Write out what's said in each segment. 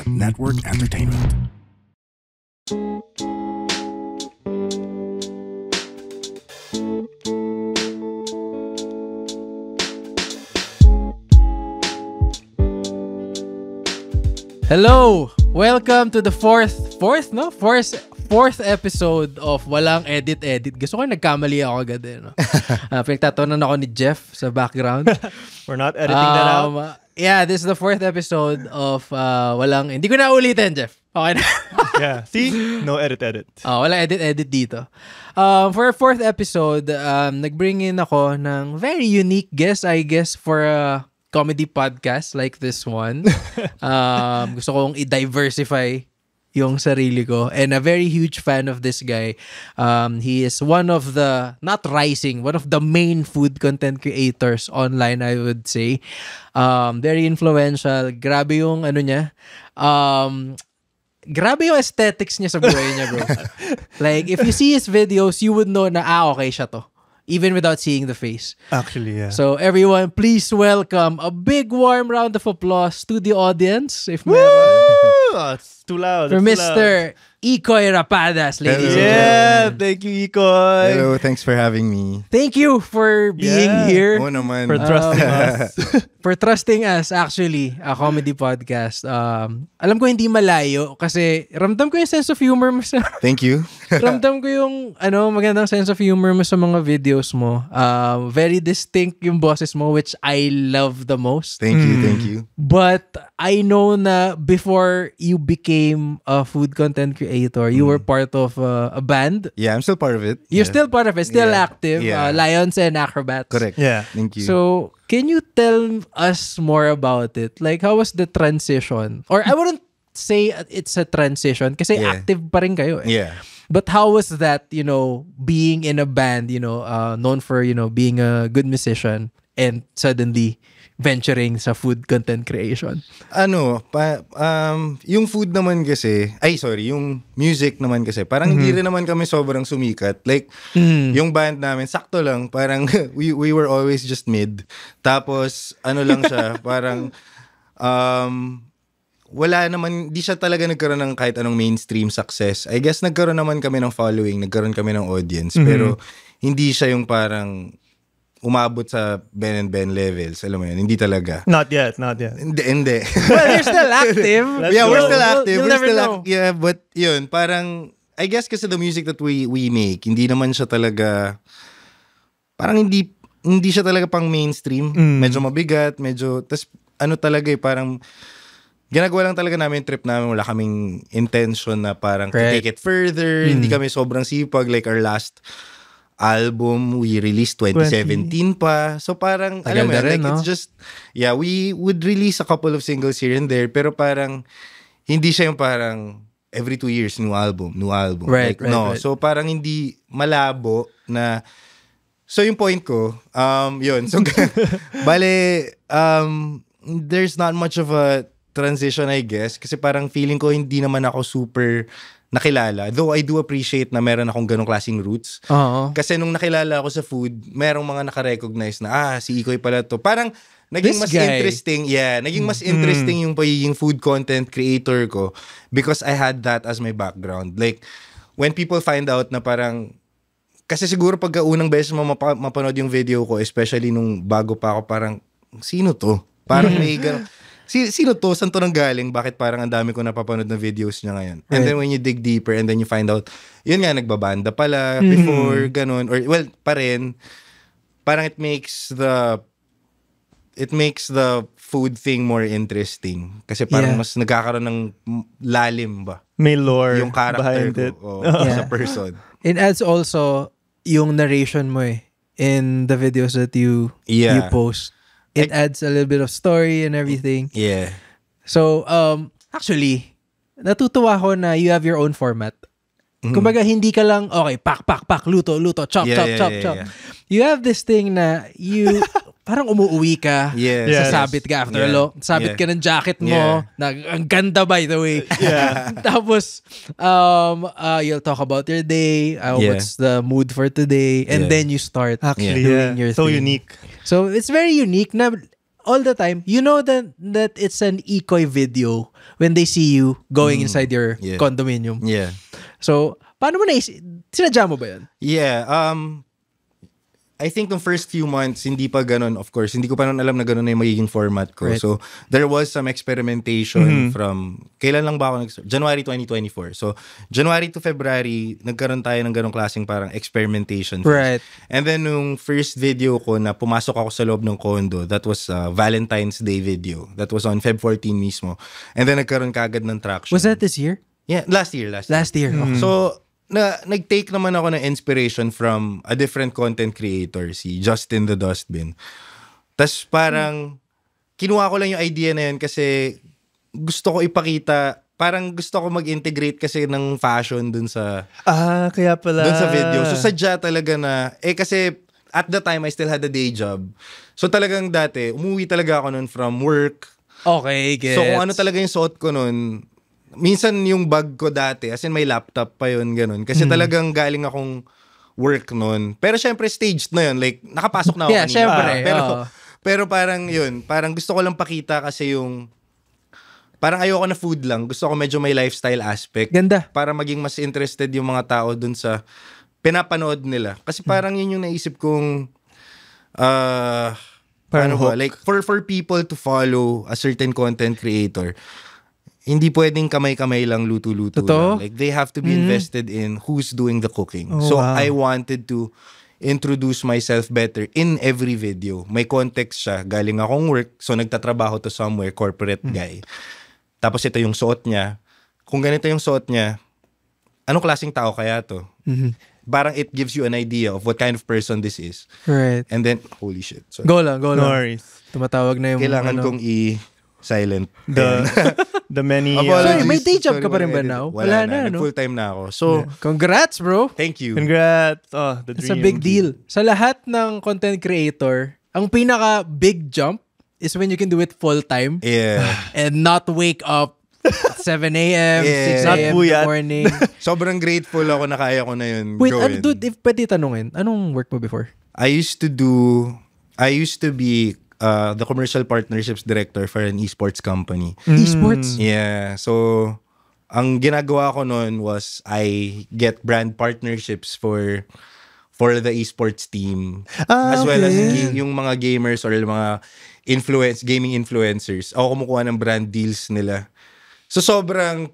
Network Entertainment. Hello! Welcome to the fourth episode of Walang Edit. Gusto ko nagkamali ako agad no? Pinagtatawanan ako ni Jeff sa background. We're not editing that out. Yeah, this is the fourth episode of Walang... Hindi ko na ulitin, Jeff. Okay na. Yeah, see? No edit. Walang edit dito. For our fourth episode, nag-bring in ako ng very unique guest, I guess, for a comedy podcast like this one. Gusto kong i-diversify yung sarili ko. And a very huge fan of this guy. He is one of the main food content creators online, I would say. Very influential. Grabe yung niya. Grabe yung aesthetics niya sa buhay niya, bro. Like, if you see his videos, you would know na, okay siya to. Even without seeing the face. Actually, yeah. So, everyone, please welcome a big warm round of applause to the audience. If meron. Oh, it's too loud. For Mr. Ikoy Rapadas, ladies and Yeah, gentlemen. thank you, Ikoy. Hello, thanks for having me. Thank you for being here. Oo naman. For trusting us. For trusting us, actually, a comedy podcast. Alam ko hindi malayo kasi ramdam ko yung sense of humor mo sa... Thank you. Ramdam ko yung magandang sense of humor mo sa mga videos mo. Very distinct yung boses mo, which I love the most. Thank you. But I know na before you became a food content creator, you were part of a band. Yeah, I'm still part of it. You're still part of it, still Yeah. active. Yeah. Lions and Acrobats. Correct. Yeah. Thank you. So, can you tell us more about it? Like, how was the transition? Or I wouldn't say it's a transition kasi Yeah. active pa rin kayo. Yeah. But how was that, being in a band, known for, being a good musician and suddenly venturing sa food content creation? Yung food naman kasi, yung music naman kasi, parang hindi rin naman kami sobrang sumikat. Like, yung band namin, sakto lang, parang we were always just mid. Tapos, lang siya, parang, wala naman, di siya talaga nagkaroon ng kahit anong mainstream success. I guess nagkaroon naman kami ng following, nagkaroon kami ng audience, pero hindi siya yung parang umabot sa Ben and Ben levels. Alam mo yun, hindi talaga. Not yet. Hindi. Well, you're still active. Yeah, we're still active. You'll We're never still know. Yeah, but yun, parang, I guess kasi the music that we make, hindi naman siya talaga, parang hindi siya talaga pang mainstream. Medyo mabigat, tas talaga parang, ginagawa lang talaga namin yung trip namin. Wala kaming intention na parang to take it further. Hindi kami sobrang sipag. Like our last album, we released 2017 pa. So parang, Tagal alam mo na yan, rin, like no? it's just, yeah, we would release a couple of singles here and there. Pero parang, hindi siya yung parang every 2 years, new album. Right, Like, no. right. So parang hindi malabo na, so yung point ko, yun. So, bale, there's not much of a transition, I guess. Kasi parang feeling ko hindi naman ako super nakilala. Though I do appreciate na meron akong ganong klaseng roots. Oo. Kasi nung nakilala ako sa food, merong mga nakarecognize na, si Ikoy pala to. Parang naging This mas guy. interesting. Yeah, naging mas interesting yung pagiging food content creator ko because I had that as my background. Like, when people find out na parang, kasi siguro pagka unang beses mo mapanood yung video ko, especially nung bago pa ako, parang, sino to? Parang may ganun. Sino to? Saan to nang galing? Bakit parang ang dami ko napapanood na videos niya ngayon? And then when you dig deeper and then you find out, yun nga, nagbabanda pala before, ganun. Or, well, pa rin, parang it makes the food thing more interesting. Kasi parang mas nagkakaroon ng lalim ba? May lore Yung character behind ko it. sa person. It adds also yung narration mo in the videos that you post. It adds a little bit of story and everything. Yeah. So, actually, natutuwa ko na you have your own format. Kumbaga, hindi ka lang, okay, pak, luto, chop. Yeah. You have this thing na you, parang umuwi ka, Yes. sasabit ka after a long, sabit ka ng jacket mo, na ang ganda by the way. Yeah. Tapos, you'll talk about your day, what's the mood for today, and then you start Actually, doing your so thing. unique. So, it's very unique na all the time, you know that it's an ecoy video when they see you going inside your condominium. Yeah. So, paano mo sinadya mo ba yun? Yeah, I think the first few months, hindi pa ganun, of course. Hindi ko pa nun alam na ganun na yung magiging format ko. Right. So, there was some experimentation from, kailan lang ba ako January 2024. So, January to February, nagkaroon tayo ng ganung klaseng parang experimentation phase. Right. And then, nung first video ko na pumasok ako sa loob ng condo, that was a Valentine's Day video. That was on Feb 14 mismo. And then, nagkaroon kaagad ng traction. Was that this year? Yeah, last year. Last year. Okay. So, nag-take naman ako ng inspiration from a different content creator, si Justin the Dustbin. Tas parang, kinuha ko lang yung idea na yun kasi gusto ko ipakita, parang gusto ko mag-integrate kasi ng fashion dun sa... kaya pala. Dun sa video. So, sadya talaga na, kasi at the time, I still had a day job. So, talagang dati, umuwi talaga ako nun from work. Okay, gets. So, kung ano talaga yung suot ko nun, minsan yung bag ko dati, as in may laptop pa yun, ganun. Kasi talagang galing akong work nun. Pero syempre, staged na yun. Like, nakapasok na ako kanina. Syempre. Pero parang yun, parang gusto ko lang pakita kasi yung, parang ayoko na food lang. Gusto ko medyo may lifestyle aspect. Ganda. Para maging mas interested yung mga tao dun sa pinapanood nila. Kasi parang yun yung naisip kong, paano ba? Like, for people to follow a certain content creator, hindi pwedeng kamay-kamay lang luto-luto lang. Like, they have to be invested in who's doing the cooking. So, I wanted to introduce myself better in every video. May context siya. Galing akong work, so nagtatrabaho to somewhere, corporate guy. Tapos ito yung suot niya. Kung ganito yung suot niya, anong klaseng tao kaya to? Parang it gives you an idea of what kind of person this is. Right. And then, holy shit. Sorry. Go lang. No worries. Tumatawag na yung... Kailangan kong silent. The many... Sorry, may day job ka pa rin ba now? Wala na. Full-time na ako. So, congrats, bro. thank you. Congrats. Oh, the dream. It's a big deal. Sa lahat ng content creator, ang pinaka big jump is when you can do it full-time. Yeah. And not wake up at 7 a.m., 6 Not a.m. in the buyat. morning. Sobrang grateful ako na kaya ko na yun Wait, gawin. dude, if pwede tanungin, anong work mo before? I used to be the commercial partnerships director for an esports company. Esports? Yeah. So, ang ginagawa ko noon was I get brand partnerships for the esports team. As well as yung mga gamers or yung mga gaming influencers. Ako kumukuha ng brand deals nila. So, sobrang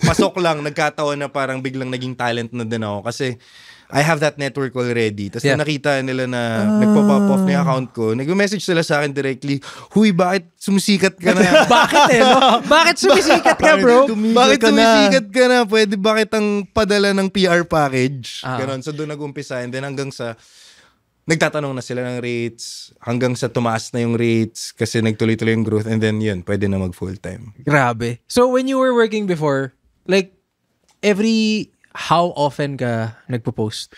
pasok lang, nagkataon na parang biglang naging talent na din ako. Kasi, I have that network already. Tapos nung nakita nila na nagpo-pop off na yung account ko, nag-message sila sa akin directly, "Huy, bakit sumisikat ka na?" Bakit no? Bakit sumisikat ka, bro? Bakit sumisikat ka na? Pwede bakit ang padala ng PR package? Ganon. So doon nag-umpisa. And then hanggang sa nagtatanong na sila ng rates, hanggang sa tumaas na yung rates kasi nagtuloy-tuloy yung growth. And then yun, pwede na mag full-time. Grabe. So when you were working before, like how often ka nagpo-post?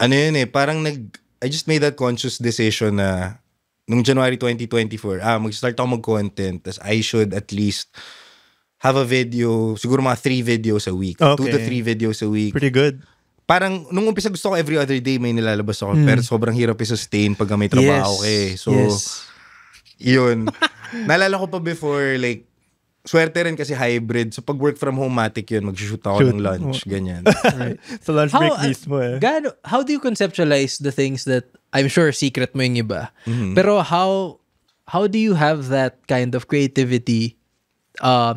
Ano yun parang I just made that conscious decision na nung January 2024, mag-start ako mag-content, tas I should at least have a video, siguro mga 3 videos a week. Okay. 2 to 3 videos a week. Pretty good. Parang, nung umpisa gusto ko every other day may nilalabas ako, pero sobrang hirap i-sustain pag may trabaho ko So, yun. Naalala ko pa before, like, swerte rin kasi hybrid. So, pag work from home matic yun, mag-shoot ako ng lunch, ganyan. Right. Sa lunch break mismo how do you conceptualize the things that I'm sure secret mo yung iba? Pero how do you have that kind of creativity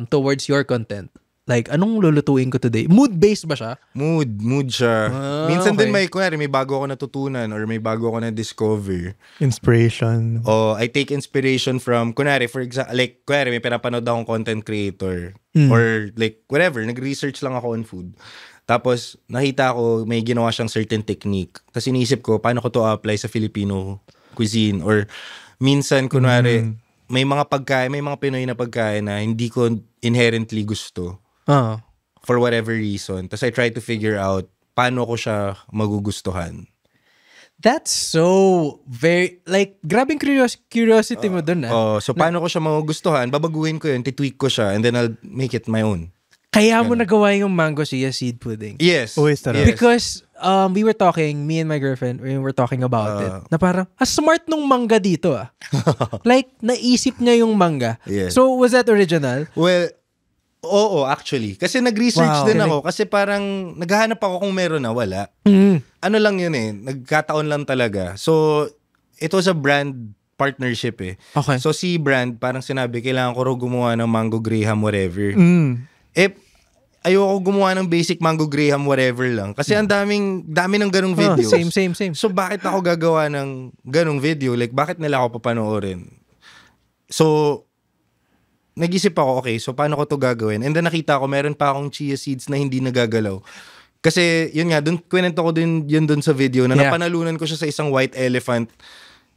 towards your content? Like, anong lulutuin ko today? Mood-based ba siya? Mood siya. Minsan din may bago ako natutunan or may bago ako na-discover. Inspiration. I take inspiration from, for example, like, may pinapanood akong content creator or like, whatever, nag-research lang ako on food. Tapos, nakita ko, may ginawa siyang certain technique. Tapos, inisip ko, paano ko to apply sa Filipino cuisine? Or, minsan, may mga pagkain, may mga Pinoy na pagkain na hindi ko inherently gusto. For whatever reason. Tapos I try to figure out paano ko siya magugustuhan. That's so very, like, grabing curiosity mo dun So paano ko siya magugustuhan, babaguhin ko yun, titweak ko siya, and then I'll make it my own. Kaya mo nagawa yung mango chia seed pudding. Yes. Always yes. Because we were talking, me and my girlfriend, we were talking about it. Na parang, smart nung manga dito ah. Like, naisip niya yung manga. Yeah. So, was that original? Well, oo, actually. Kasi nag-research Wow. din ako. Kasi parang naghahanap ako kung meron na, wala. Ano lang yun eh. Nagkataon lang talaga. So, it was a brand partnership eh. Okay. So, si brand, parang sinabi, kailangan ko raw gumawa ng Mango Graham whatever. Eh, ayoko gumawa ng basic Mango Graham whatever lang. Kasi ang dami ng ganong videos. Same. So, bakit ako gagawa ng ganong video? Like, bakit nila ako papanoorin? So, nag-isip ako, okay, so paano ko to gagawin? And then nakita ko, meron pa akong chia seeds na hindi nagagalaw. Kasi, yun nga, kwento ko din yun dun sa video na napanalunan ko siya sa isang white elephant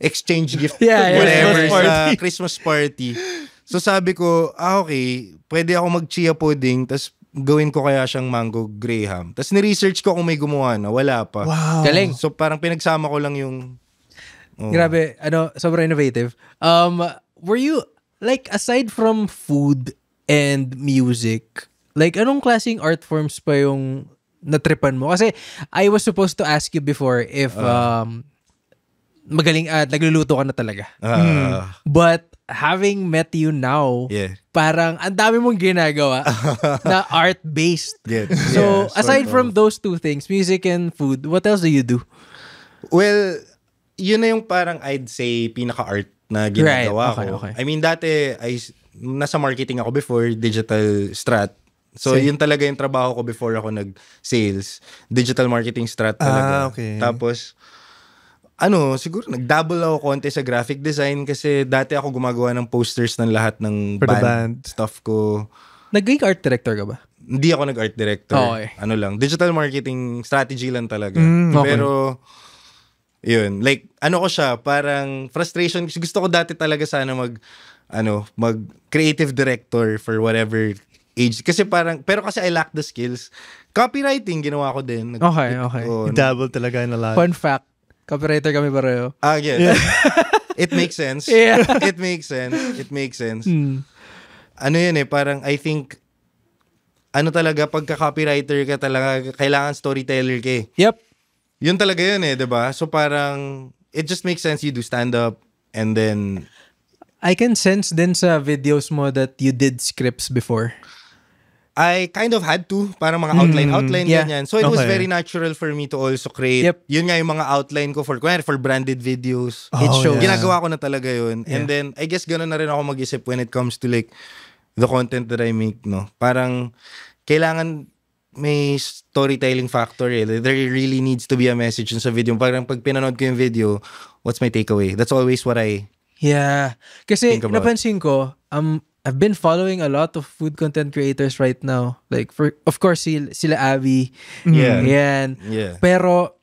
exchange gift, whatever, sa Christmas party. So, sabi ko, okay, pwede ako mag-chia pudding, tas gawin ko kaya siyang Mango Graham. Tapos ni-research ko kung may gumawa na. Wala pa. Wow. Galing. So parang pinagsama ko lang yung... Grabe, sobrang innovative. Were you, like, aside from food and music, like, anong klaseng art forms pa yung natripan mo? Kasi I was supposed to ask you before if magaling at nagluluto ka na talaga. But having met you now, parang ang dami mong ginagawa na art-based. So, aside from those two things, music and food, what else do you do? Well, yun na yung parang I'd say pinaka-art na ginagawa ko. Okay. I mean, dati, nasa marketing ako before, digital strat. So, yun talaga yung trabaho ko before ako nag-sales. Digital marketing strat talaga. Okay. Tapos, siguro nag-double ako konti sa graphic design kasi dati ako gumagawa ng posters ng lahat ng band stuff ko. Naging art director ka ba? Hindi ako nag-art director. Okay. Digital marketing strategy lang talaga. Okay. Pero, yun. Like, ko siya, parang frustration. Gusto ko dati talaga sana mag-creative director for whatever age. Kasi pero kasi I lack the skills. Copywriting, ginawa ko din. Okay. Dabble talaga in a lot. Fun fact, copywriter kami pareho. Yeah. It makes sense. Yeah. It makes sense. Yun eh, parang I think, talaga, pagka-copywriter ka talaga, kailangan storyteller ka eh. Yep. Yun talaga yun eh, diba? So parang, it just makes sense you do stand-up and then... I can sense din sa videos mo that you did scripts before. I kind of had to, parang mga outline, ganyan. So it was very natural for me to also create. Yep. Yun nga yung mga outline ko for branded videos. It shows. Ginagawa ko na talaga yun. And then, I guess ganun na rin ako mag-isip when it comes to like, the content that I make, no? Parang, kailangan may storytelling factor eh. There really needs to be a message sa video. Parang pag pinanood ko yung video, what's my takeaway? That's always what I Kasi think about. napansin ko, I've been following a lot of food content creators right now. Like, of course, sila Abby. Yan. Yeah. Pero,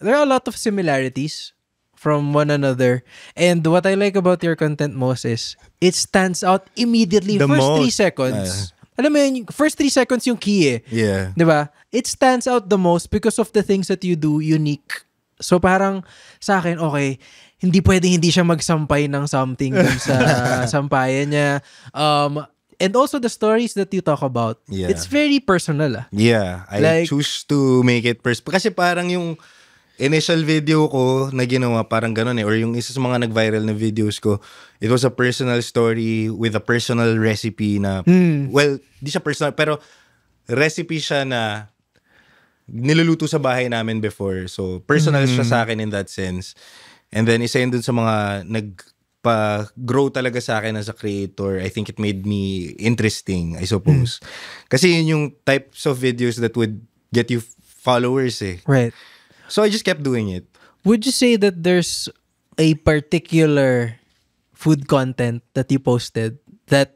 there are a lot of similarities from one another. And what I like about your content most is, it stands out immediately. The First most. 3 seconds. Alam mo yun, first 3 seconds yung key eh. Yeah. Diba? It stands out the most because of the things that you do unique. So parang sa akin, okay, hindi siya magsampay ng something dun sa sampayan niya. And also the stories that you talk about, it's very personal ah. Yeah, I choose to make it personal. Kasi parang yung initial video ko na ginawa, parang ganun eh. Or yung isa sa mga nag-viral na videos ko, it was a personal story with a personal recipe na, well, di siya personal, pero recipe siya na niluluto sa bahay namin before. So, personal siya sa akin in that sense. And then, isa yun dun sa mga nagpa-grow talaga sa akin as a creator. I think it made me interesting, I suppose. Kasi yun yung types of videos that would get you followers eh. Right. So, I just kept doing it. Would you say that there's a particular food content that you posted that,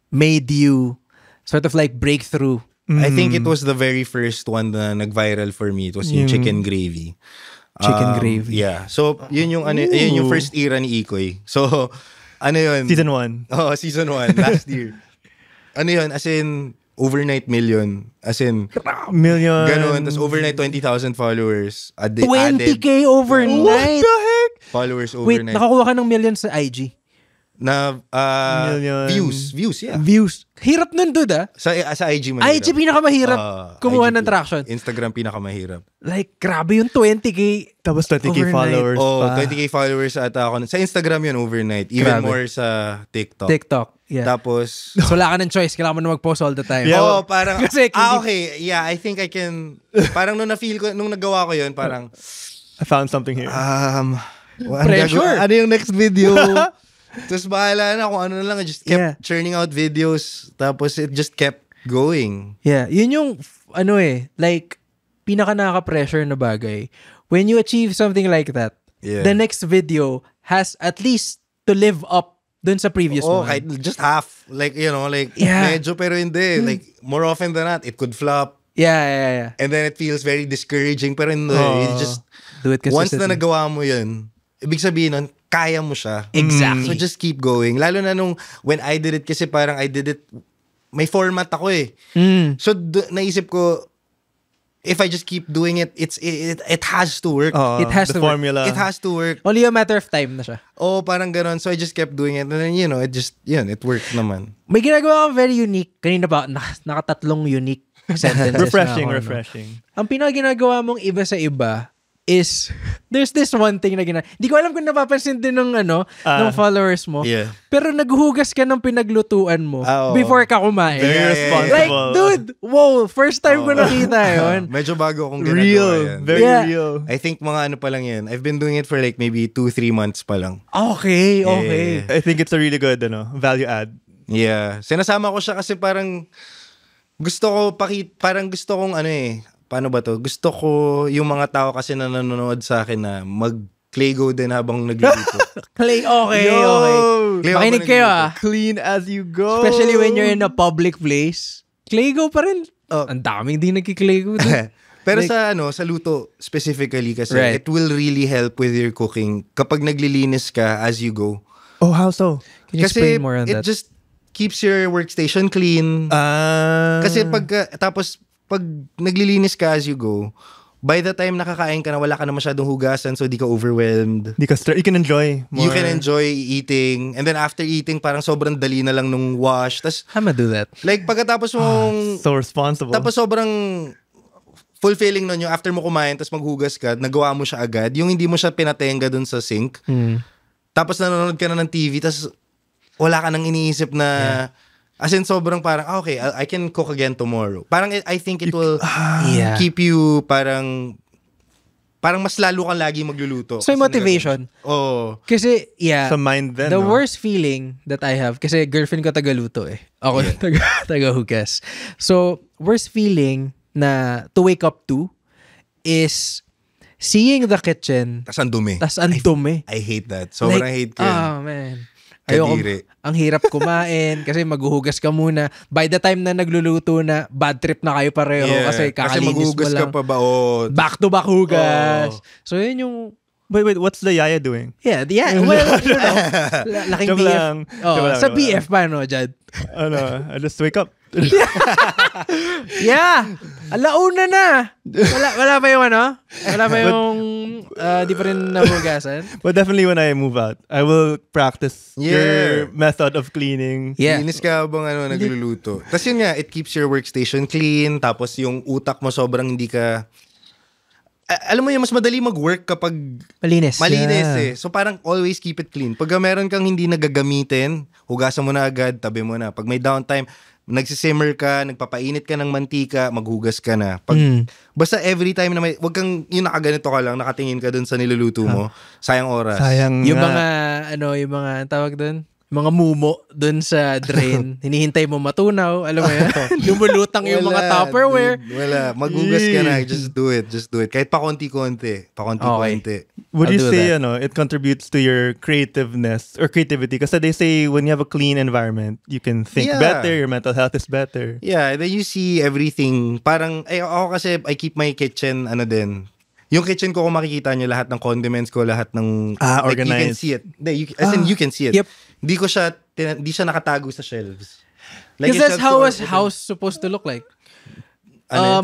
made you sort of like break through? I think it was the very first one na nag-viral for me. It was yung chicken gravy. Chicken gravy. Yeah. So, yun yung first era ni Ikoy. So, yun? Season 1. Oh, season 1. Last year. Yun? As in, overnight million. As in, million. Ganun. Tapos overnight 20,000 followers. 20K overnight? What the heck? Followers Wait, overnight. nakakuha ka ng millions sa IG? na Million. views, yeah. Views. Hirap nun, dude, ah. Sa IG mahirap. IG pinakamahirap kumuha IG ng traction. Instagram pinakamahirap. Like, grabe yung 20K. Tapos 20K Overnight. followers pa. 20K followers ata ako. Sa Instagram yun overnight. Even Grabe. more sa TikTok. TikTok. Yeah. Tapos, So, wala ka ng choice. Kailangan mo na mag-post all the time. Yeah. parang, Kasi, okay. Yeah, I think I can, parang nung na-feel ko, nung nagawa ko yun, parang, I found something here. Pressure. Ano yung next video? Tapos bahala na kung ano na lang. I just kept Yeah. churning out videos. Tapos it just kept going. Yeah. Yun yung, like, pinaka nakaka-pressure na bagay. When you achieve something like that, Yeah. the next video has at least to live up dun sa previous one. Kahit just half. Like, Yeah. medyo pero hindi. Like, more often than not, it could flop. Yeah. And then it feels very discouraging. Pero hindi. You just, Do it once consistently. na nagawa mo yun, ibig sabihin nun, kaya mo siya. Exactly. So just keep going. Lalo na when I did it, kasi parang I did it, may format ako eh. So naisip ko, if I just keep doing it, it has to work. It has the to work. formula. It has to work. Only a matter of time na siya. Parang ganon. So I just kept doing it. And then, it worked naman. May ginagawa kang very unique. Kanina ba, nakatatlong unique sentences Refreshing, na ako, refreshing. Ang pinaka-ginagawa mong iba sa iba is, there's this one thing na hindi ko alam kung napapansin din ng ng followers mo. Yeah. Pero naghuhugas ka ng pinaglutuan mo Oo. before ka kumain. Very Yeah. responsible. Like, dude, wow, first time ko nakita yun. Medyo bago akong ginagawa Real. yan. Very Yeah. real. I think mga ano pa lang yan. I've been doing it for like maybe 2-3 months pa lang. Okay. I think it's a really good value add. Yeah. Sinasama ko siya kasi parang gusto kong paano ba to? Gusto ko yung mga tao kasi na nanonood sa akin na mag-Claygo din habang nagluluto. Okay. Claygo Makinig ako kayo nagluluto. Clean as you go. Especially when you're in a public place. Claygo pa rin. Ang daming di nagki-Claygo dun. Pero sa luto specifically kasi, Right. it will really help with your cooking kapag naglilinis ka as you go. Oh, how so? Can you Kasi explain more on it that? just keeps your workstation clean. Kasi pag naglilinis ka as you go, by the time nakakain ka na, wala ka na masyadong hugasan, so di ka overwhelmed. You can enjoy more. You can enjoy eating. And then after eating, parang sobrang dali na lang nung wash. Tas, I'm gonna do that. like, pagkatapos mong... So responsible. tapos sobrang fulfilling nun yung after mo kumain, tapos maghugas ka, nagawa mo siya agad. Yung hindi mo siya pinatenga dun sa sink. Tapos nanonood ka na ng TV, tapos wala ka nang iniisip na... As in, sobrang parang, okay, I can cook again tomorrow. Parang, I think it will keep you parang mas lalo kang lagi magluluto. So, Kasi motivation. Kasi, Sa mind then, the no? worst feeling that I have, kasi girlfriend ko tagaluto eh. Ako taga-hugas. So, worst feeling na to wake up to is seeing the kitchen, Tas ang dumi. tas ang dumi. I hate that. Sobrang hate ko yun. Oh, man. Ayoko, Kadiri. ang hirap kumain kasi maghuhugas ka muna. By the time na nagluluto na, bad trip na kayo pareho kasi kakalinis mo maghuhugas lang. ka pa ba? Back to back hugas. So, yun yung... Wait, what's the yaya doing? Yeah. Well, laking Joke BF. lang. Joke lang, Sa joke BF pa, no, Jad? I just wake up. Yeah! Alauna na! Wala pa yung Wala pa yung di pa rin nahugasan? But definitely when I move out, I will practice your method of cleaning. Yeah. Linis ka habang nagluluto. Tapos yun nga, it keeps your workstation clean. Tapos yung utak mo sobrang hindi ka... alam mo yun, mas madali mag-work kapag Malinis. malinis Yeah. eh. So parang always keep it clean. Pag meron kang hindi nagagamitin, hugasan mo na agad, tabi mo na. Pag may downtime, nagsisimmer ka, nagpapainit ka ng mantika, maghugas ka na. Basta every time na wag kang, yung nakaganito ka lang, nakatingin ka dun sa niluluto mo, sayang oras. Sayang Yung nga. mga, yung mga tawag doon, mga mumo doon sa drain. Hinihintay mo matunaw, alam mo yan. Lumulutang yung mga Tupperware. Dude, wala. Maghugas ka na. Just do it. Kahit pa konti-konti. Would you I'll do say that. it contributes to your creativeness or creativity? Kasi they say when you have a clean environment, you can think Yeah. better, your mental health is better. Yeah, then you see everything. Parang, ako kasi, I keep my kitchen, yung kitchen ko, kung makikita nyo, lahat ng condiments ko, lahat ng... like, you can organized. see it. As in, you can see it. Yep. Hindi siya nakatago sa shelves. Because yung that's shelves how ko a are- house supposed to look like.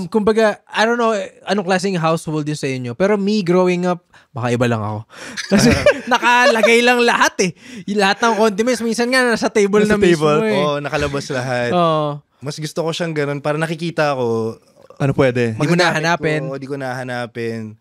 Kumbaga, I don't know anong klaseng household yun sa inyo. Pero me growing up, baka iba lang ako. Kasi nakalagay lang lahat eh. Lahat ng condiments, minsan nga nasa table na mismo eh. Oo, nakalabas lahat. Mas gusto ko siyang ganun para nakikita ko. Ano pwede? Di ko nahanapin. Di ko nahanapin.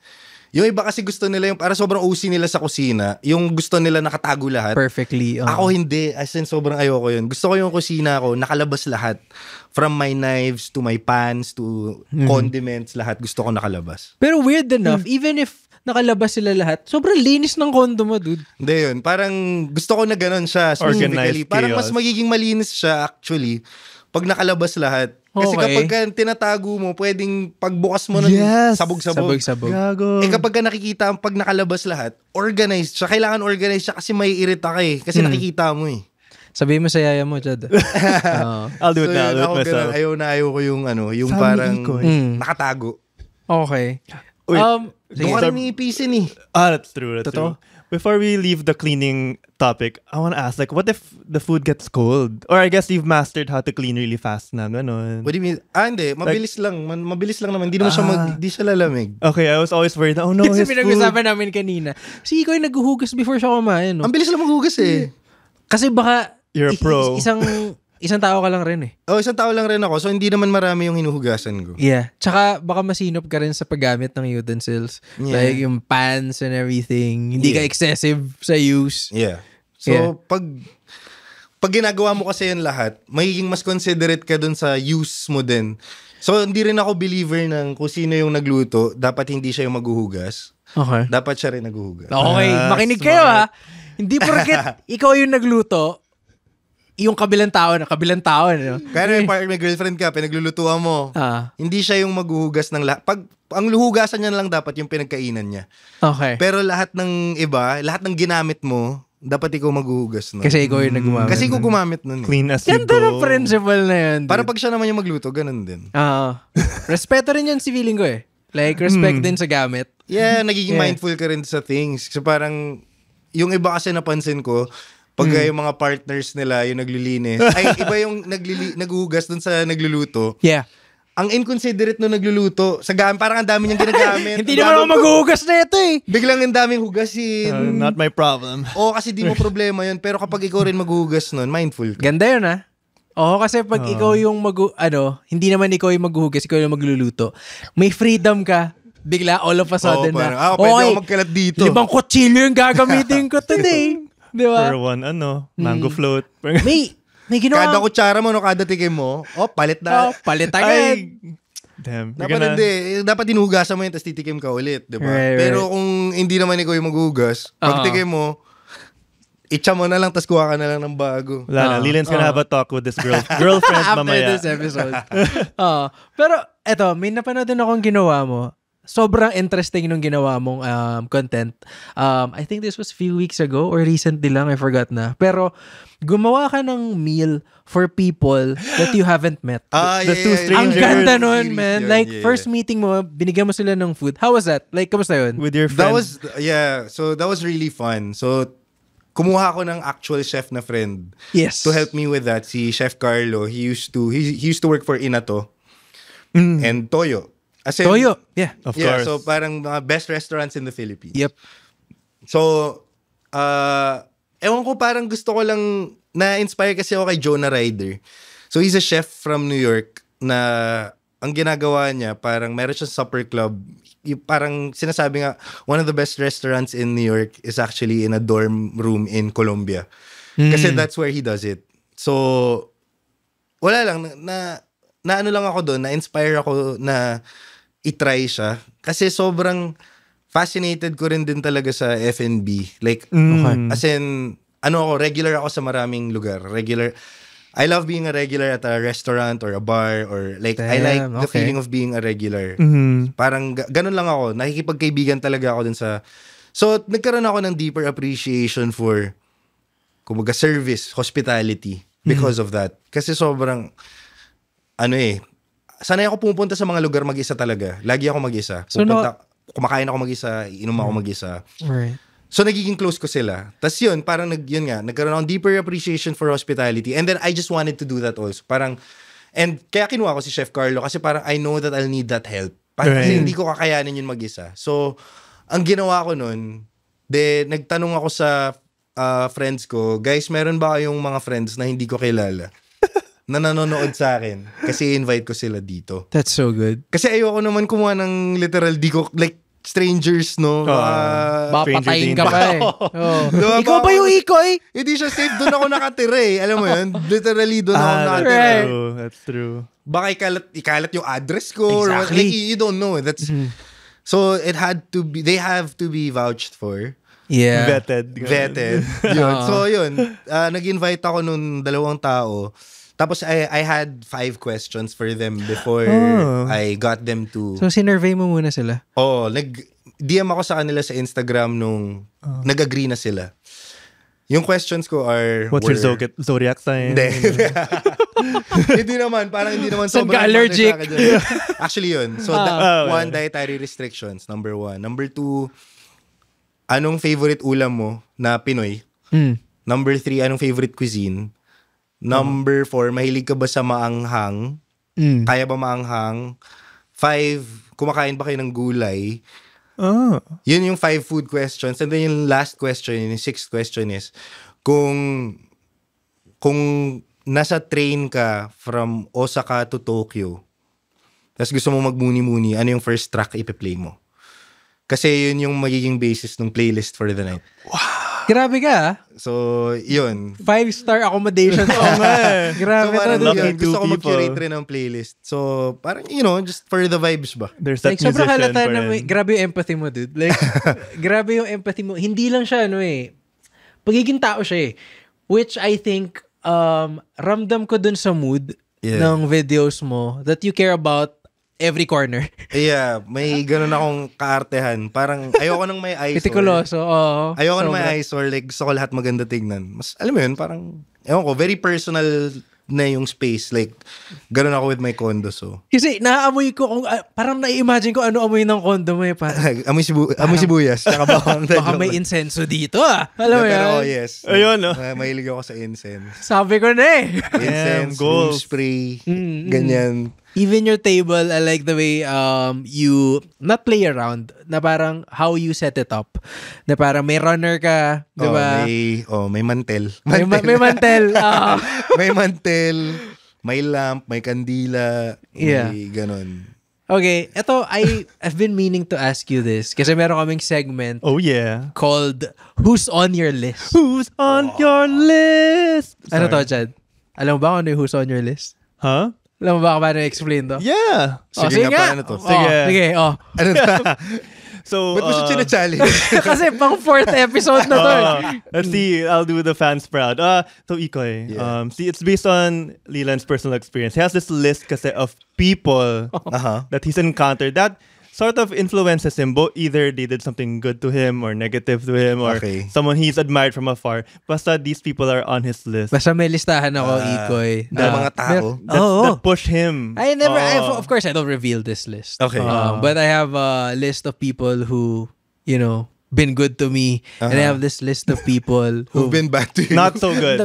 Yung iba kasi gusto nila yung para sobrang OC nila sa kusina. Yung gusto nila nakatago lahat. Perfectly. Ako hindi. As in, sobrang ayoko yun. Gusto ko yung kusina ko, nakalabas lahat. From my knives to my pans to condiments, lahat gusto ko nakalabas. Pero weird enough, even if nakalabas sila lahat, sobrang linis ng kondo mo, dude. Hindi yun. Parang gusto ko na ganun siya. Specifically. Parang mas magiging malinis siya actually pag nakalabas lahat. Kasi kapag tinatago mo, pwedeng pagbukas mo ng sabog-sabog. Gago. Kapag nakikita pag nakalabas lahat, organized siya. Kailangan organized siya kasi may irita ka eh. Kasi nakikita mo eh. Sabihin mo sa yaya mo, Chad. I'll do it now. I'll do it myself. Ayaw ko yung parang nakatago. Okay. Wait, doon ka rin iipisin eh. That's true. That's true. Before we leave the cleaning topic, I want to ask, like, what if the food gets cold? Or I guess you've mastered how to clean really fast na, gano'n. What do you mean? Hindi. Mabilis lang. Mabilis lang naman. Hindi naman siya di siya lalamig. Okay, I was always worried. Oh no, kasi his food. pinag-usapan namin kanina. Si Iko yung naghuhugas before siya kumain. No? Ang bilis lang maghugas eh. Kasi baka you're a pro. Isang tao ka lang rin eh. Isang tao lang rin ako. So, hindi naman marami yung hinuhugasan ko. Yeah. Tsaka, baka masinop ka rin sa paggamit ng utensils. Yeah. Like, yung pans and everything. Hindi ka excessive sa use. Yeah. So, pag ginagawa mo kasi yun lahat, magiging mas considerate ka dun sa use mo din. So, hindi rin ako believer ng kung sino yung nagluto, dapat hindi siya yung maghuhugas. Okay. Dapat siya rin naghuhugas. Okay. Makinig Smart. kayo ha. Hindi porket ikaw yung nagluto, yung kabilang tao. No? Pero yung may girlfriend ka, pinaglulutuan mo, hindi siya yung maghuhugas ng lahat. Pag ang luhugasan niya lang dapat yung pinagkainan niya. Okay. Pero lahat ng iba, lahat ng ginamit mo, dapat ikaw maghuhugas nun. Kasi ikaw yung nagumamit. Kasi ikaw gumamit nun. Clean as you Ganda go. ng principle na yun. Para pag siya naman yung magluto, ganun din. Respeto rin yun si feeling ko eh. Like, respect din sa gamit. Yeah, nagiging mindful ka rin sa things. So parang, yung iba kasi napansin ko, pag yung mga partners nila, yung naglilinis, ay iba yung naghuhugas dun sa nagluluto. Yeah. Ang inconsiderate nung nagluluto, sa gamit, parang ang dami niyang ginagamit. Hindi naman ako maghuhugas na ito eh. Biglang ang daming hugasin. Not my problem. Kasi di mo problema yun. Pero kapag ikaw rin maghuhugas nun, mindful ka. Ganda yun ah. Oo, kasi pag ikaw yung hindi naman ikaw yung maghuhugas, ikaw yung magluluto, may freedom ka. Bigla, all of a sudden na. Pwede ako magkalat dito. 5 kutsilyo yung gagamitin ko today. Di ba? For one, mango float. May ginawa. Kada kutsara mo, kada tikim mo, palit na. Palit agad. Damn. Dapat dinuhugasan mo yun, tapos titikim ka ulit. Diba? Right. Pero kung hindi naman ikaw yung maghugas, pag tikim mo, itcha mo na lang, tapos kuha ka na lang ng bago. Wala na. Lilen's gonna have a talk with this girlfriend mamaya. After this episode. Pero, eto, may napanood din akong ginawa mo. Sobrang interesting nung ginawa mong content. I think this was a few weeks ago or recently lang, I forgot na. Pero, gumawa ka ng meal for people that you haven't met. The two strangers. Ang ganda nun, man. First meeting mo, binigyan mo sila ng food. How was that? Like, kamusta yun? With your friends. So that was really fun. So, kumuha ako ng actual chef na friend. Yes. To help me with that. Si Chef Carlo, he used to work for Inato and Toyo. Toyo, yeah. Of course. So parang mga best restaurants in the Philippines. Yep. So, ewan ko, parang gusto ko lang, na-inspire kasi ako kay Jonah Ryder. So he's a chef from New York na ang ginagawa niya, parang meron siyang supper club. Parang sinasabi nga, one of the best restaurants in New York is actually in a dorm room in Colombia. Kasi that's where he does it. So, wala lang, na ano lang ako doon, na-inspire ako na i-try siya. Kasi sobrang fascinated ko rin din talaga sa F&B. Like, as in, regular ako sa maraming lugar. I love being a regular at a restaurant or a bar or like, I like the feeling of being a regular. Parang ganun lang ako. Nakikipagkaibigan talaga ako dun sa... So, nagkaroon ako ng deeper appreciation for, kumbaga, service, hospitality because of that. Kasi sobrang, sanay ako pumupunta sa mga lugar mag-isa talaga. Lagi ako mag-isa. Kumakain ako mag-isa, inom ako mag-isa. Right. So, nagiging close ko sila. Tapos yun, parang nagkaroon ako deeper appreciation for hospitality. And then, I just wanted to do that also. Parang, And kaya kinuha ko si Chef Carlo kasi parang I know that I'll need that help. Kasi hindi ko kakayanin yun mag-isa. So, ang ginawa ko nun, nagtanong ako sa friends ko, guys, meron ba kayong mga friends na hindi ko kilala? Na nanonood sa akin. Kasi invite ko sila dito. That's so good. Kasi ayoko naman kumuha ng literal, strangers, no? Bapatayin ka pa eh. Diba, Ikaw ba yung ikoy? Hindi siya safe. Doon ako nakatira eh. Alam mo yun? Literally doon ako nakatira. That's true. Baka ikalat yung address ko. Exactly. Like, you don't know. So, they have to be vouched for. Yeah. Vetted. Yun. So, yun. Nag-invite ako nung 2 tao. Tapos, I had 5 questions for them before I got them to... So, sinurvey mo muna sila? DM ako sa kanila sa Instagram nung nag-agree na sila. Yung questions ko are... What's your zodiac sign? Hindi. Hindi naman. Parang hindi naman Saan ka sobrang allergic? Actually, yun. So, one, dietary restrictions. Number 1. Number 2, anong favorite ulam mo na Pinoy? Number 3, anong favorite cuisine? Number 4, mahilig ka ba sa maanghang? Kaya ba maanghang? 5, kumakain ba kayo ng gulay? Yun yung 5 food questions. And then yung last question, yung 6th question is, kung nasa train ka from Osaka to Tokyo, tapos gusto mo magmuni-muni, ano yung first track ipe-play mo? Kasi yun yung magiging basis ng playlist for the night. Wow! Grabe ka ah. So, yun. 5-star accommodation. Grabe. So, parang Lucky yun, gusto ko two mag-curate people. rin ng playlist. So, parang, just for the vibes ba? There's that Like, sobrang musician halata pa na rin. grabe yung empathy mo, dude. Like, grabe yung empathy mo. Hindi lang siya, pagiging tao siya eh. Which I think, ramdam ko dun sa mood ng videos mo that you care about every corner. Yeah, may ganun akong kaartehan. Parang, ayoko nang may eyesore. Pitikuloso, oo. Ayoko nang Sobra. may eyesore. Like, gusto ko lahat maganda tignan. Mas, alam mo yun, parang, ewan ko, very personal na yung space. Like, ganun ako with my condo, so. Kasi naaamoy ko, parang na-imagine ko ano amoy ng condo mo eh. Parang, amoy sibuyas. Tsaka bawang. baka may insenso dito ah. Alam mo Pero, yan? yes. Ayun, no? Mahilig ako sa incense. Sabi ko na eh. Incense, room goals. spray, ganyan. Even your table, I like the way you not play around, na parang how you set it up. Na parang may runner ka, di ba? May mantel. May mantel. May mantel, may lamp, may kandila, Yeah. may ganon. Okay, I've been meaning to ask you this kasi meron kaming segment Oh, yeah. called Who's on Your List? Who's on your list? Ano to, Chad? Alam mo ba kung ano yung Who's on Your List? Huh? Alam mo ba kung paano explain to? Yeah. Sige nga, paano to? Sige. Ano na? So, Ba't mo siya challenge? Kasi pang 4th episode na to. let's see. I'll do the fans proud. So Ikoy, see, it's based on Leland's personal experience. He has this list kasi of people that he's encountered that sort of influences him. Either they did something good to him or negative to him or someone he's admired from afar. Basta these people are on his list. Basta may listahan ako, Ikoy. Na mga tao. That push him. Of course, I don't reveal this list. Okay. But I have a list of people who, been good to me. And I have this list of people Who've been bad to you. Not so good.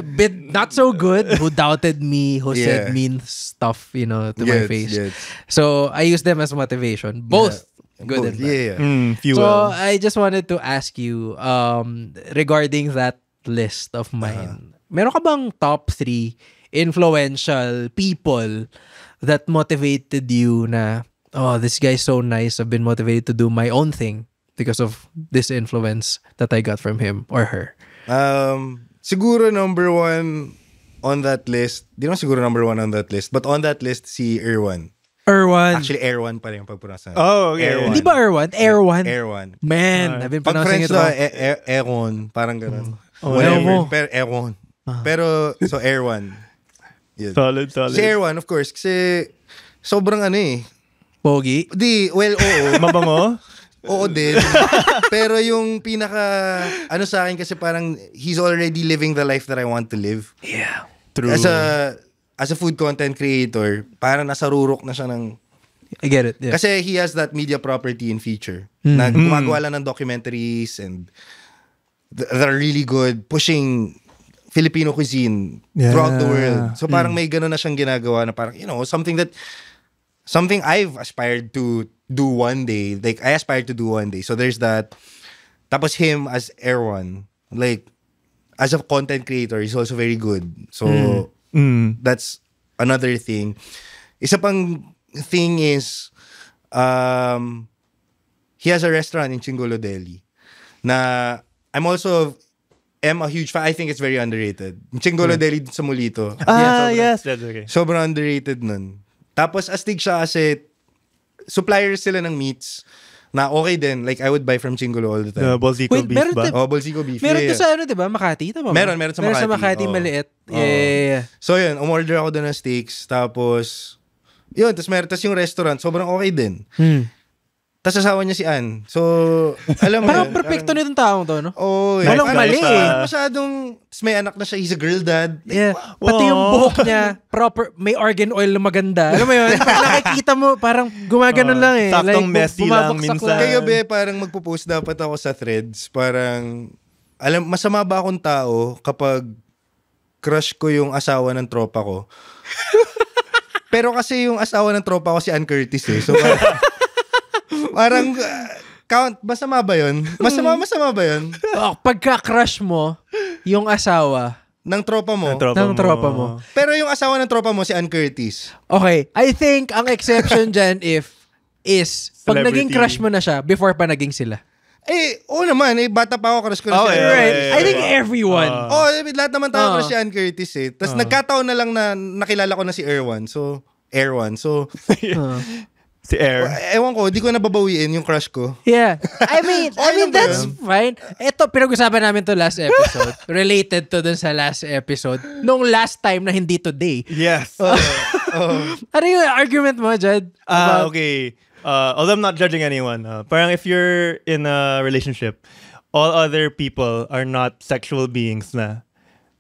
not so good, who doubted me, who said mean stuff, to my face. Yes. So, I use them as motivation. Both good and bad. Yeah. Fuel. So, I just wanted to ask you, regarding that list of mine, meron ka bang top 3 influential people that motivated you na, oh, this guy's so nice, I've been motivated to do my own thing because of this influence that I got from him or her? Siguro number 1 on that list, di naman siguro number 1 on that list, but on that list, si Erwan. Erwan. Actually, Erwan pa rin yung pagpronounce. Oh, okay. Erwan. Hindi ba Erwan? Erwan. Erwan. Man, I've been Pag pronouncing French it na, wrong. Erwan, parang ganun. Ewan mo. Pero Erwan. Pero, so Erwan. Yun. Solid. Si Erwan, of course, kasi sobrang Pogi. Oo. Mabango? Oo din. Pero yung pinaka, sa akin kasi parang he's already living the life that I want to live. Yeah. True. As a food content creator, parang nasa rurok na siya ng... I get it. Yeah. Kasi he has that media property in feature. Na gumagawa lang ng documentaries and that are really good, pushing Filipino cuisine throughout the world. So parang may gano'n na siyang ginagawa na parang, something I've aspired to do one day. Like, I aspired to do one day. So there's that. Tapos him as Erwan, like, as a content creator, he's also very good. So, that's another thing. Isa pang thing is, he has a restaurant in Chingolo, Delhi. Na, I'm also a huge fan. I think it's very underrated. Chingolo, Delhi sa Mulito. Yes. That's okay. Sobrang underrated nun. Tapos, astig siya kasi suppliers sila ng meats na okay din. Like, I would buy from Chingolo all the time. Bolsico beef ba? Bolsico beef. Meron to sa diba? Makati, tama ba? Meron sa Makati. Meron sa Makati, maliit. Yeah. So, yun, umorder ako doon ng steaks. Tapos, yun, tapos yung restaurant, sobrang okay din. Tapos asawa niya si Ann. So, alam mo parang yun. perfecto nitong taong to, no? Oh, walang mali masyadong, may anak na siya, he's a girl dad. Like, yeah. Pati yung buhok niya, may argan oil na maganda. Alam mo yun? Pag nakikita mo, parang gumaganon lang eh. Saktong messy lang minsan. Kaya be, parang magpo-post dapat ako sa threads. Parang, masama ba akong tao kapag crush ko yung asawa ng tropa ko? Pero kasi yung asawa ng tropa ko si Ann Curtis eh. So parang count, masama ba yun? Masama ba yun? Pagka-crush mo, yung asawa ng tropa mo. Ng tropa mo. Pero yung asawa ng tropa mo si Ann Curtis. Okay. I think ang exception dyan is pag Celebrity. naging crush mo na siya before pa naging sila. Oo naman. Bata pa ako, crush ko na si Ann Curtis. Right. I think everyone. Lahat naman tayo crush si Ann Curtis eh. Tapos nagkataon na lang na nakilala ko na si Erwan. So, si Air. Ewan ko, di ko nababawiin yung crush ko. Yeah. I mean that's fine. Ito, pinag-usapan namin to last episode. Related to dun sa last episode. Nung last time na hindi today. Yes. Ano yung argument mo, Jed? Okay. Although I'm not judging anyone. Parang if you're in a relationship, all other people are not sexual beings na.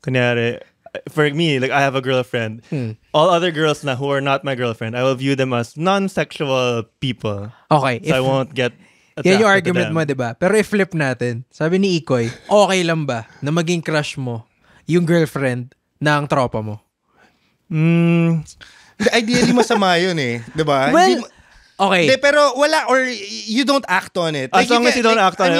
Kunyari, for me, like I have a girlfriend. All other girls na who are not my girlfriend, I will view them as non-sexual people. Okay. So I won't get attracted yan yung argument to them. mo, diba? Pero i-flip natin. Sabi ni Ikoy, okay lang ba na maging crush mo yung girlfriend ng tropa mo? Ideally, masama yun eh. Diba? Well, okay. Pero wala, or you don't act on it. As long as you don't act on it.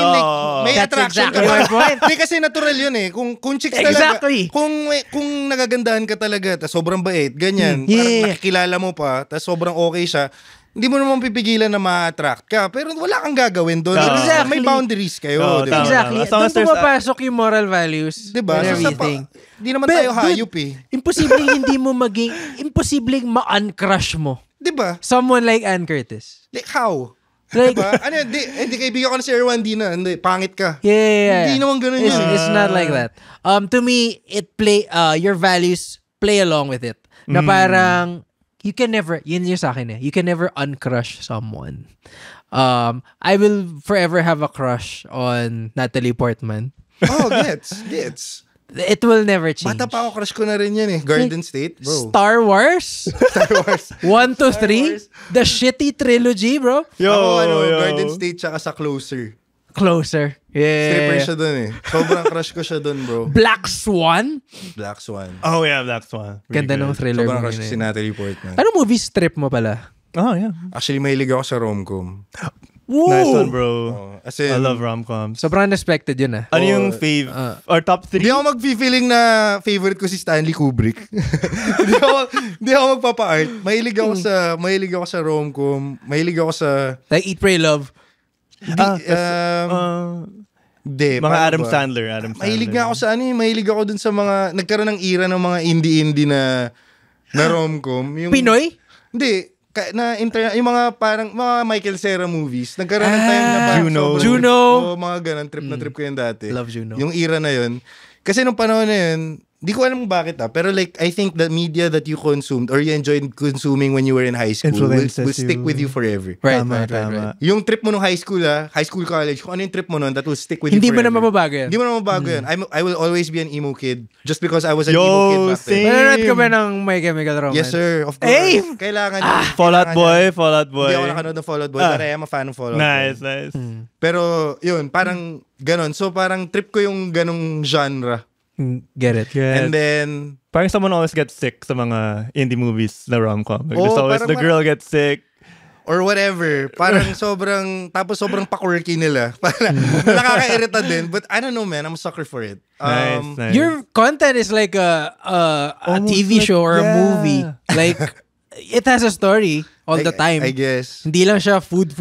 May That's attraction exactly my point. Hindi kasi natural yun eh. Kung chicks Exactly. talaga, kung nagagandahan ka talaga, tas sobrang bait, ganyan, Yeah. parang nakikilala mo pa, tas sobrang okay siya, hindi mo naman pipigilan na ma-attract ka. Pero wala kang gagawin doon. Exactly. May boundaries kayo. Diba? Exactly. As long as Doon there's pumapasok yung moral values. Diba? And everything. Hindi naman tayo hayop eh. Imposibleng ma-uncrush mo. Diba? Someone like Ann Curtis. Like how? Like, Diba? Hindi kaibigan ko na si Erwan, hindi, pangit ka. yeah. Hindi naman ganun yun. It's not like that. To me, your values play along with it. Na parang, you can never, yun yung sa akin eh, you can never uncrush someone. I will forever have a crush on Natalie Portman. Oh, gets. It will never change. Bata pa ako, crush ko na rin yan eh. Garden State, bro. Star Wars? Star Wars. 1 to 3? The shitty trilogy, bro? Yo. Garden State tsaka sa Closer. Closer. Yeah. Stripper siya dun eh. Sobrang crush ko siya dun, bro. Black Swan? Black Swan. Oh yeah, that's one. Ganda ng thriller Sobrang mo crush ko yun si eh. Natalie Portman. Ano movie strip mo pala? Oh yeah. Actually, mahilig ako sa rom-com. Woo! Nice one, bro. As in, I love rom-coms. Sobrang unexpected yun ah. Ano yung fave or top 3? Hindi ako mag-feeling na favorite ko si Stanley Kubrick. Hindi ako magpapa-art. Mahilig ako sa rom-com. Mahilig ako sa... Like Eat, Pray, Love. Mga Adam Sandler. Mahilig nga ako sa mahilig ako dun sa mga... Nagkaroon ng era ng mga indie na rom-com. Yung, Pinoy? Hindi. Yung mga parang mga Michael Cera movies. Nagkaroon ng time na parang Juno. Mga ganun. Trip na trip ko yun dati. Love Juno. Yung era na yun. Kasi nung panahon na yun, di ko alam bakit pero like, I think the media that you consumed or you enjoyed consuming when you were in high school will stick with you forever. Right. Yung trip mo nung high school, college, kung ano yung trip mo nun, that will stick with you Hindi forever. mo na mababago yan. Hindi mo na mababago yan. I will always be an emo kid just because I was an emo kid back then. same. Nanonood ka ba ng My Chemical Romance? Yes, sir. Of course. Hey! Kailangan Fall Out Boy. Hindi ako nakanood ng Fall Out Boy, but I am a fan of Fall Out Boy. Nice. Pero, yun, parang ganon. So, parang trip ko yung ganong genre Get it. And then, parang someone always gets sick sa mga indie movies na rom-com. Like, there's Oh, always parang the girl gets sick. or whatever. Parang sobrang quirky nila. Parang nakaka-irita din. But I don't know, man. I'm a sucker for it. Nice. Your content is like a TV show or a movie. Like, it has a story all the time. I guess. Hindi lang siya food.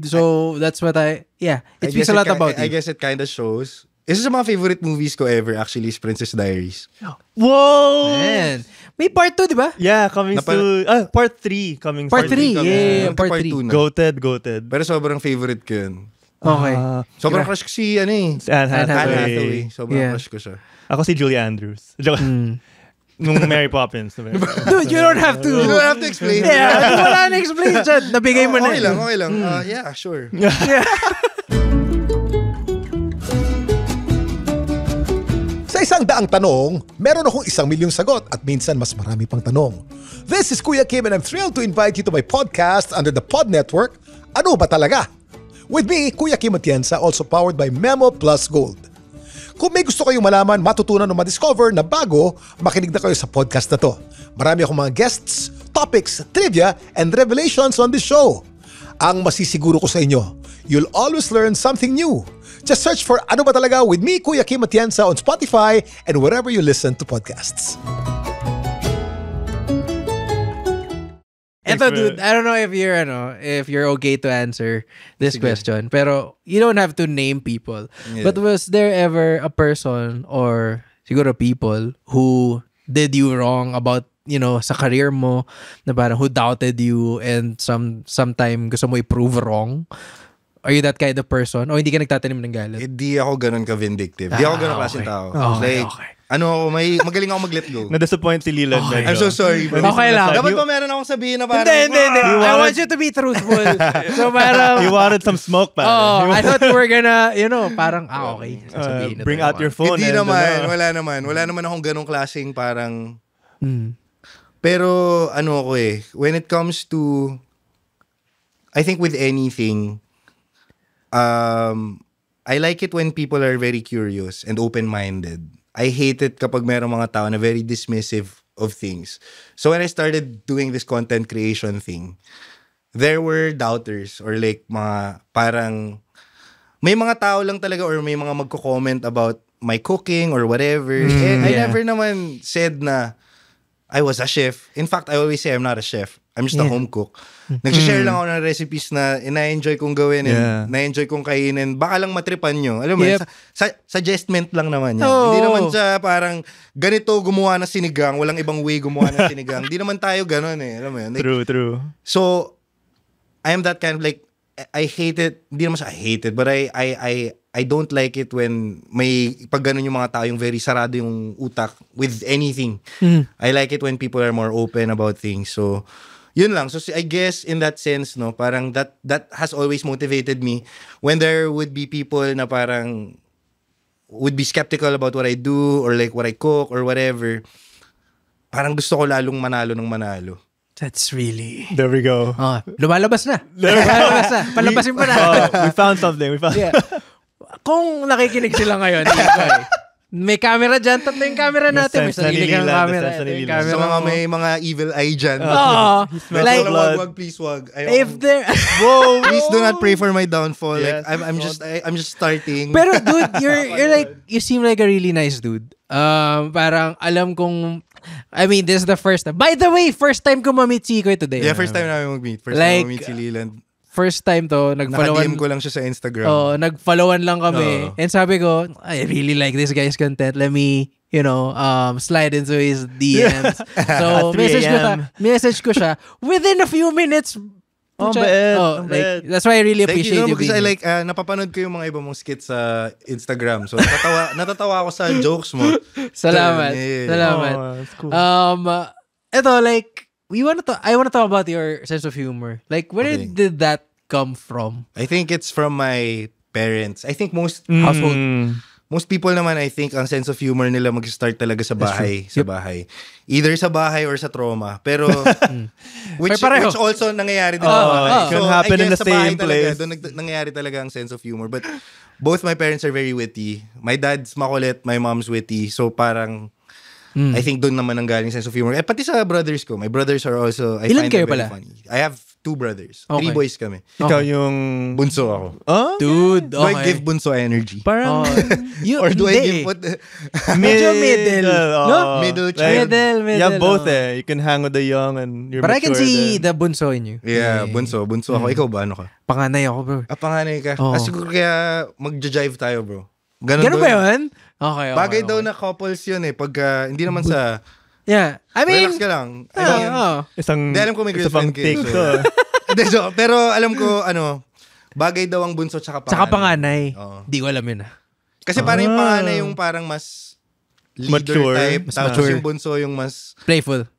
So, that's what it speaks a lot about I you. guess it kind of shows. Isa sa mga favorite movies ko ever actually is Princess Diaries. Whoa! Man. May part 2, di ba? Yeah, coming soon. Part 3 coming Part soon. 3. Yeah, part 3. 2 na. Goated. Pero sobrang favorite ko yun. Okay. Sobrang crush ko si Si Anne Anne Hathaway. Sobrang crush ko siya. Ako si Julie Andrews. Nung Mary Poppins. Dude, you don't have to. You don't have to explain. Yeah, wala na explain dyan. Nabigay mo na. Okay lang. Yeah, sure. Sa isang daang tanong, meron akong 1,000,000 sagot at minsan mas marami pang tanong. This is Kuya Kim and I'm thrilled to invite you to my podcast under the Pod Network, Ano Ba Talaga? With me, Kuya Kim Atienza, also powered by Memo Plus Gold. Kung may gusto kayong malaman, matutunan o ma-discover na bago, makinig na kayo sa podcast na to. Marami akong mga guests, topics, trivia, and revelations on this show. Ang masisiguro ko sa inyo, you'll always learn something new. Just search for Ano Ba Talaga with me, Kuya Kim Atienza on Spotify and wherever you listen to podcasts. Eto, dude, I don't know if you're okay to answer this question, pero you don't have to name people. Yeah. But was there ever a person or siguro people who did you wrong about, sa career mo, na parang who doubted you and sometime gusto mo i-prove wrong? Are you that kind of person? O hindi ka nagtatanim ng galit? Hindi ako ganun ka-vindictive. Hindi ako ganun klaseng tao. Okay. Magaling ako mag-let go. Na-disappoint si Leland. I'm so sorry. Bro. Okay lang. Dapat ba meron akong sabihin na parang... Hindi. I want you to be truthful. So parang... He wanted some smoke, pare. I thought you were gonna, parang, okay. Sasabihin na bring tayo. out your phone. Hindi and, naman. Wala naman akong ganung klaseng parang... Pero ako when it comes to... I think with anything... I like it when people are very curious and open-minded. I hate it kapag merong mga tao na very dismissive of things. So when I started doing this content creation thing, there were doubters or like mga parang may mga tao lang talaga or may mga magko-comment about my cooking or whatever. And I never naman said na I was a chef. In fact, I always say I'm not a chef. I'm just a home cook. Nag-share lang ako ng recipes na na-enjoy kong gawin and na-enjoy kong kainin. Baka lang matripan nyo. Alam mo, suggestment lang naman yan. Hindi naman siya parang ganito gumawa ng sinigang, walang ibang way gumawa ng sinigang. Hindi naman tayo ganun Alam mo yun? Like, True. So, I am that kind of like, I hate it. Hindi naman siya I hate it, but I don't like it when may pag ganun yung mga tao yung very sarado yung utak with anything. I like it when people are more open about things. So, yun lang. So I guess in that sense, no, parang that has always motivated me when there would be people na parang would be skeptical about what I do or like what I cook or whatever. Parang gusto ko lalong manalo ng manalo. That's really... There we go. Lumalabas na. Palabasin mo na. We found something. Yeah. Kung nakikinig sila ngayon, may camera dyan, tatlo yung camera natin. May sarili kang camera. So may mga evil eye dyan. Like, wag, please wag. If there... Whoa, please do not pray for my downfall. Yes, like I'm just starting. Pero dude, you're like, you seem like a really nice dude. Parang alam kong, I mean, this is the first time. By the way, first time ko ma-meet si Ikoy today. Yeah, first time namin mag-meet. First time ma-meet si Leland. First time to, naka-DM ko lang siya sa Instagram. Nag-followan lang kami. And sabi ko, I really like this guy's content. Let me, slide into his DMs. So, message ko siya. Within a few minutes, that's why I really appreciate you. Because I like, napapanood ko yung mga iba mong skits sa Instagram. So, natatawa ako sa jokes mo. Salamat. Cool. Ito, like, I want to talk about your sense of humor. Like, where did that come from? I think it's from my parents. I think most most people naman, I think, ang sense of humor nila mag-start talaga sa bahay. Sa bahay. Either sa bahay or sa trauma. Pero, which also nangyayari din. Can happen in the sa bahay same place. Doon nangyayari talaga ang sense of humor. But, both my parents are very witty. My dad's makulit, my mom's witty. So, parang, I think doon naman ang galing sense of humor. Pati sa brothers ko. My brothers are also, I Ilan find kayo them very pala? funny. I have 2 brothers. Okay. 3 boys kami. Ikaw yung... Bunso ako. Oh? Dude, Do I okay. give bunso energy? Parang... Or do I give Medyo middle. No? Middle child. Middle. Yeah, both eh. You can hang with the young and you're But I can mature see then. the bunso in you. Yeah, bunso ako. Ikaw ba? Ano ka? Panganay ako, bro. Panganay ka. Oo. Siguro kaya mag-jive tayo, bro. Ganun ba yun? Okay. Bagay daw na couples yun eh. Pagka, hindi naman sa... Yeah. I mean... Relax ka lang. Isang... Hindi, alam ko may girlfriend take kayo. to. Hindi, so, pero alam ko, bagay daw ang bunso tsaka panganay. Tsaka panganay. Oo. Di ko alam yun. Kasi parang yung panganay yung parang mas leader Mature. type. Mas Tapos mature. yung bunso yung mas Playful.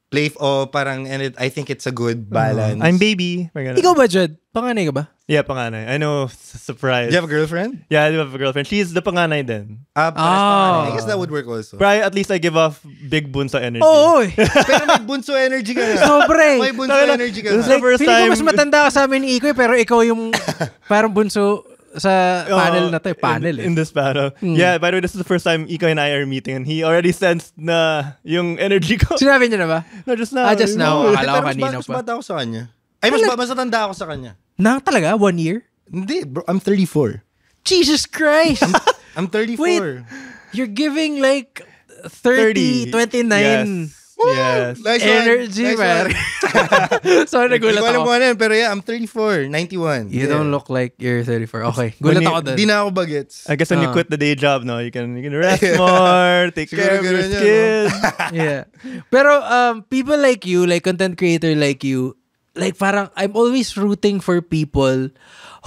parang, and I think it's a good balance. I'm baby. Parang ganun. Ikaw ba, Jud? Panganay ka ba? Yeah, panganay. I know, surprise. Do you have a girlfriend? Yeah, I do have a girlfriend. She's the panganay din. I guess that would work also. But at least I give off big bunso energy. Oo. Pero may bunso energy ka nga. Sobre. May bunso energy ka This is nga. the first Feeling ko time- mas matanda ka sa amin ni Ikoy, pero ikaw yung parang bunso sa panel na to. Panel in this panel. Yeah, by the way, this is the first time Iko and I are meeting and he already sensed na yung energy ko. Sinabi niya na ba? No, just now. Just now. No. Akala ko Pero kanina mas pa. bata ako sa kanya. Ay, mas matanda ako sa kanya. Nang talaga? 1 year? Hindi, bro. I'm 34. Jesus Christ! I'm 34. Wait. You're giving like 30, 29 Yes. Nice energy, one. man. So, Hindi nagulat ko alam ako. kung ano yun, pero yeah, I'm 34, 91. You don't look like you're 34. Okay. Gulat ako dun. Di na ako bagets. I guess when you quit the day job, no, you can rest more, take care of your Siguro ganun yan, kids. Yeah. Pero people like you, like content creator like you, like parang I'm always rooting for people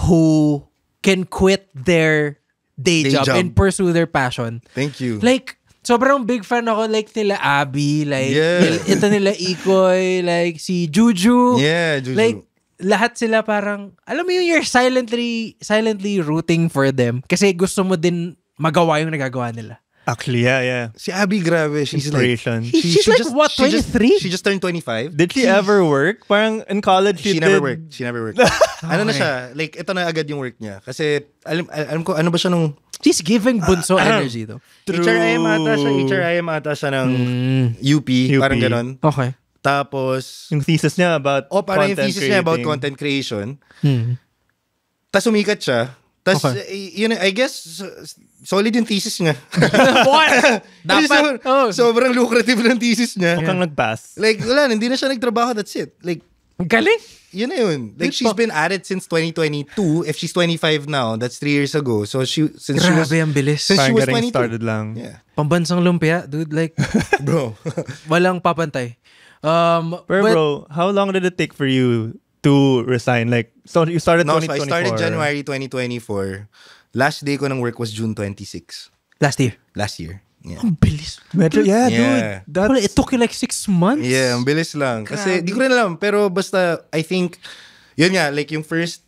who can quit their day job and pursue their passion. Thank you. Like, sobrang big fan ako like nila Abby, like ito nila Ikoy, like si Juju. Yeah, Juju. Like, lahat sila parang, alam mo yun, you're silently rooting for them kasi gusto mo din magawa yung nagagawa nila. Actually, yeah. Si Abby, grabe. She's like... Inspiration. She's like, what, 23? She just turned 25. Did she ever work? Parang in college She did. never worked. She never worked. Ano na siya? Like, ito na agad yung work niya. Kasi, alam ko, ano ba siya nung... She's giving bunso energy though. True. HRIM ata siya ng UP. Parang ganon. Okay. Tapos... Yung thesis niya about parang yung content thesis niya about creating. content creation. Tapos sumikat siya. Tapos, yun, I guess, solid yung thesis niya. What? Dapat. Sobrang lucrative ng thesis niya. Mukhang nag-pass. Like, wala, hindi na siya nagtrabaho, that's it. Like, Galing. yun na yun. Like, she's been at it since 2022. If she's 25 now, that's 3 years ago. So, Grabe ang bilis. since she Parang was getting 22. started lang. Yeah. Pambansang lumpia, dude, like, Bro. walang papantay. Pero bro, how long did it take for you to resign? Like, so you started No, so 2024. I started January 2024. Last day ko ng work was June 26. Last year. Last year. Yeah. Ang bilis. Medyo, yeah, Yeah. dude. That's, Well, it took you like 6 months? Yeah, ang bilis lang. Kasi, di ko rin alam. Pero basta, I think, yun nga, like yung first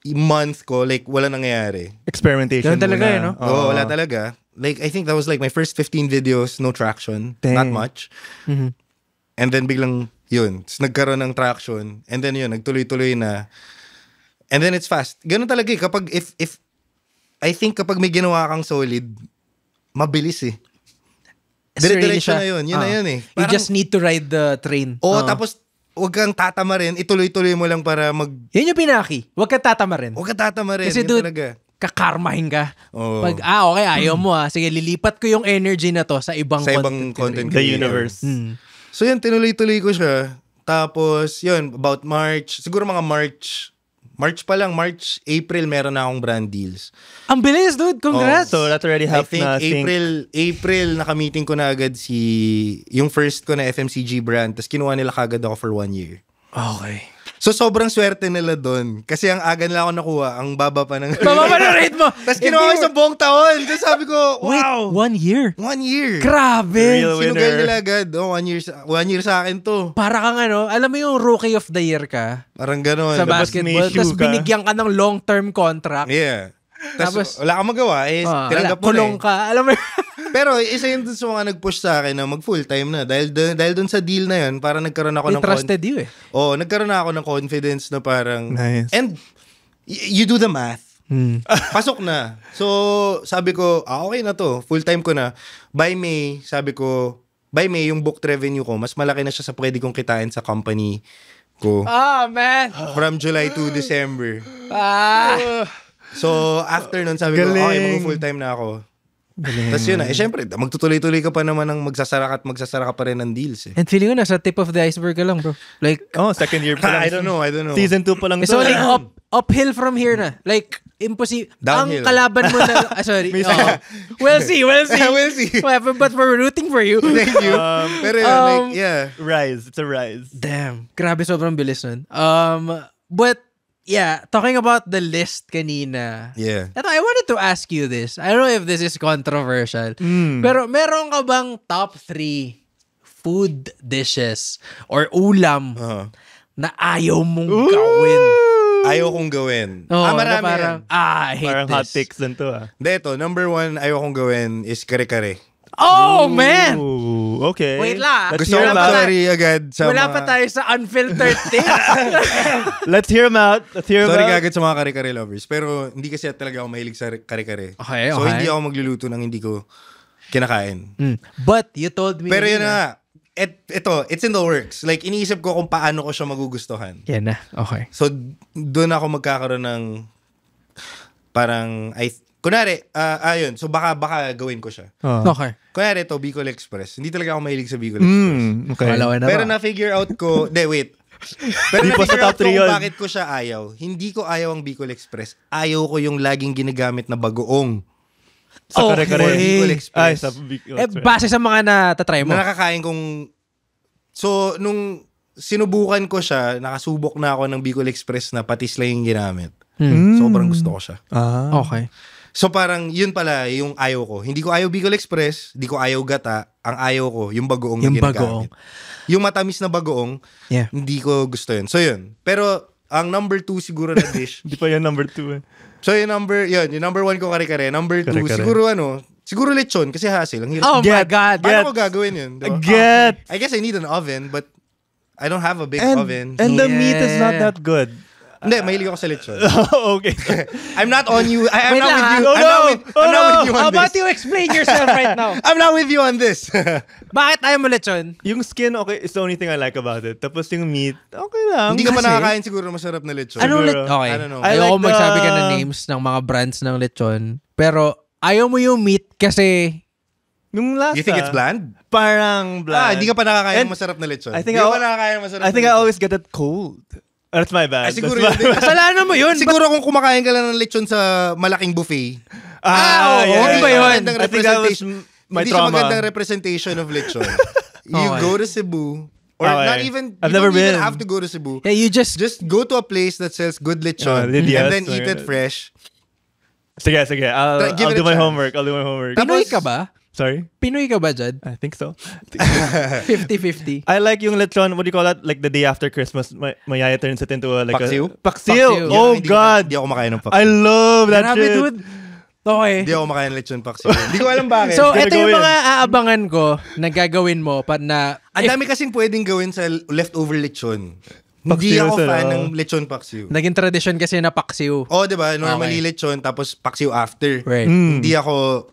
month ko, like, wala nangyayari. experimentation Ganun talaga muna. eh, no? Oo, wala talaga. Like, I think that was like my first 15 videos, no traction. Not much. And then biglang, yun. Tapos nagkaroon ng traction. And then yun, nagtuloy-tuloy na. And then it's fast. Ganun talaga eh. Kapag, if I think kapag may ginawa kang solid, mabilis eh. Dire-diretso na yun. Yun na yun eh. You just need to ride the train. Tapos, huwag kang tatama rin. Ituloy-tuloy mo lang para Yun yung pinaki. Huwag ka tatama rin. Huwag ka tatama rin. Kasi Yun dude, talaga. kakarmahin ka. Oo. Pag, okay, ayaw mo Sige, lilipat ko yung energy na to sa ibang content The creator. universe. So yun, tinuloy-tuloy ko siya. Tapos, yun, about March. Siguro mga March pa lang. March, April, meron na akong brand deals. Ang bilis, dude. Congrats. So that already I helped think na sync. April, nakamiting ko na agad yung first ko na FMCG brand. Tapos kinuha nila kagad ako for 1 year. Okay. So sobrang swerte nila doon. Kasi ang aga nila ako nakuha, ang baba pa ng... Baba pa na rate mo. Tapos kinuha ko sa buong taon. Tapos sabi ko, wow! Wait, 1 year? 1 year. Grabe. Real Sinugal winner. nila agad. 1 year sa akin to. Para kang alam mo yung rookie of the year ka Parang gano'n. sa Tapos may basketball, shoe tapos ka. binigyan ka ng long-term contract. Yeah. Tapos, wala kang magawa. Tinanggap mo kulong ka. Alam mo Pero isa yun dun sa mga nag-push sa akin na mag full-time na. Dahil dun sa deal na yun, parang nagkaroon ako They trusted you eh. nagkaroon na ako ng confidence na parang... Nice. And you do the math. Pasok na. So, sabi ko, okay na to. Full-time ko na. By May, yung booked revenue ko, mas malaki na siya sa pwede kong kitain sa company ko. Man. From July to December. Ah. So, after nun, sabi ko, okay, mag-full-time na ako. Tapos yun na. Syempre, magtutuloy-tuloy ka pa naman ng magsasara ka pa rin ng deals eh. And feeling ko nasa tip of the iceberg ka lang, bro. Like, second year pa lang. I don't know. Season 2 pa lang it's only uphill from here na. Like, impossible. Downhill. Ang kalaban mo na... sorry. We'll see. We'll see. But we're rooting for you. Thank you. Pero yun, Rise. It's a rise. Damn. Grabe, sobrang bilis nun. But, yeah, talking about the list kanina. Yeah. I wanted to ask you this. I don't know if this is controversial. Pero meron ka bang top 3 food dishes or ulam na ayaw mong gawin? Ayaw kong gawin. na Marami parang, yan. I hate Parang this. hot takes din to Hindi, ito. Number 1, ayaw kong gawin is kare-kare. Oh, man! Ooh, okay. Wait lang. Let's Gusto hear ko him out. sorry agad sa Wala mga... pa tayo sa unfiltered things. Let's hear him out. Sorry agad sa mga kare-kare lovers. Pero hindi kasi talaga ako mahilig sa kare-kare. Okay, So okay. hindi ako magluluto ng hindi ko kinakain. But you told me... Pero yun na. It's in the works. Like, iniisip ko kung paano ko siya magugustuhan. Yan na. Okay. So, doon ako magkakaroon ng parang, kunwari, ayun, so baka gawin ko siya. Okay. Kunwari ito, Bicol Express. Hindi talaga ako mahilig sa Bicol Express. Okay. Malawan na Pero ba? na-figure out ko, wait. Pero Di pa sa na-figure out top ko 3 kung yun. bakit ko siya ayaw. Hindi ko ayaw ang Bicol Express. Ayaw ko yung laging ginagamit na bagoong. Sa Okay. kare-kare. Bicol Express. Ay, sa Bicol Express. Base sa mga natatry mo. Na nakakain kong... So, nung sinubukan ko siya, nakasubok na ako ng Bicol Express na patis lang yung ginamit. Sobrang gusto ko siya. Okay. So parang yun pala yung ayaw ko. Hindi ko ayaw Bicol Express, hindi ko ayaw gata. Ang ayaw ko, yung bagoong na Yung ginagamit. bagoong. Yung matamis na bagoong, Yeah. hindi ko gusto yun. So yun. Pero ang number 2 siguro na dish. Di pa yan number 2 eh. So yung number 1 ko kare-kare. Number 2, Kare-kare. siguro lechon kasi hassle. Ang hirap. Oh my God. Paano ko gagawin yun? Diba? I guess I need an oven, but I don't have a big oven. And the meat is not Yeah. that good. Hindi, mahilig ako sa lechon. Okay. I'm not on you. I'm Wait not lang, with you. ha? I'm not with you How on about this. you explain yourself right now? I'm not with you on this. Bakit ayaw mo lechon? Yung skin, okay, is the only thing I like about it. Tapos yung meat, okay lang. Hindi ka pa Kasi- nakakain siguro masarap na lechon. Anong Siguro. Okay. I don't know. I Ayoko like magsabi ka the- ng names ng mga brands ng lechon. Pero ayaw mo yung meat kasi... Yung lasa. You think it's bland? Parang bland. Hindi ka pa nakakain And ng masarap na lechon. I think Hindi ka I- pa nakakain ng masarap I think na I lechon. always get it cold. That's my bad. Siguro That's yun din. Kasalanan mo yun. Siguro kung kumakain ka lang ng lechon sa malaking buffet. oo, yeah, ano ba yeah. yun? Magandang I think that was representation. my Hindi siya trauma. magandang representation of lechon. You Okay. go to Cebu, or Okay. not even, I've you never don't even been. have to go to Cebu. Yeah, you just... Just go to a place that sells good lechon Lydia's, and then eat or- it fresh. Sige. I'll Give it do a my chance. homework. I'll do my homework. Pinoy Tapos- ka ba? Sorry? Pinoy ka ba, Jad? I think so. 50-50. I like yung lechon, what do you call that? Like the day after Christmas, my yaya turns it into a, like Paksiw? a... Paksiw? Paksiw. Oh, Hindi God. Hindi ako makain ng I paksiw. love that Grabe, shit. dude. Okay. Hindi ako makain ng lechon paksiw. Hindi ko alam bakit. So, Gonna ito go yung in. mga aabangan ko na gagawin mo pa na... Ang dami kasing pwedeng gawin sa leftover lechon. Hindi Paksiw ako sila. fan ng lechon paksiw. Naging tradition kasi na paksiw. Oh, 'di ba? Normally Okay. lechon tapos paksiw after. Right. Hindi ako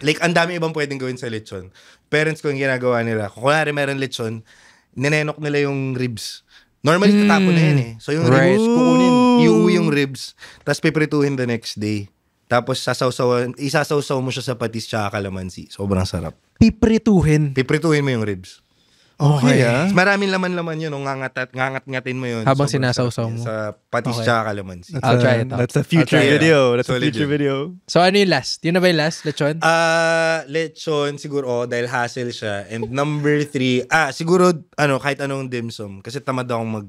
like ang dami ibang pwedeng gawin sa lechon. Parents ko yung ginagawa nila. Kung kunwari meron lechon, ninenok nila yung ribs. Normally tatapon na yan eh. So yung Right. ribs kukunin, iuwi yung ribs, tapos piprituhin the next day. Tapos isasawsaw mo siya sa patis tsaka kalamansi. Sobrang sarap. Piprituhin. Piprituhin mo yung ribs. Okay. Maraming laman-laman yun. Ngangat-ngatin mo yun. Habang Sobrang sinasawsaw sarap mo. yan Sa patis Okay. tsaka kalamansi. I'll try it out. That's a future I'll try it video. out. That's a Solid future yun. video. So, ano yung last? Yun na ba yung last? Lechon? Lechon, siguro, dahil hassle siya. And number 3, siguro, kahit anong dim sum. Kasi tamad akong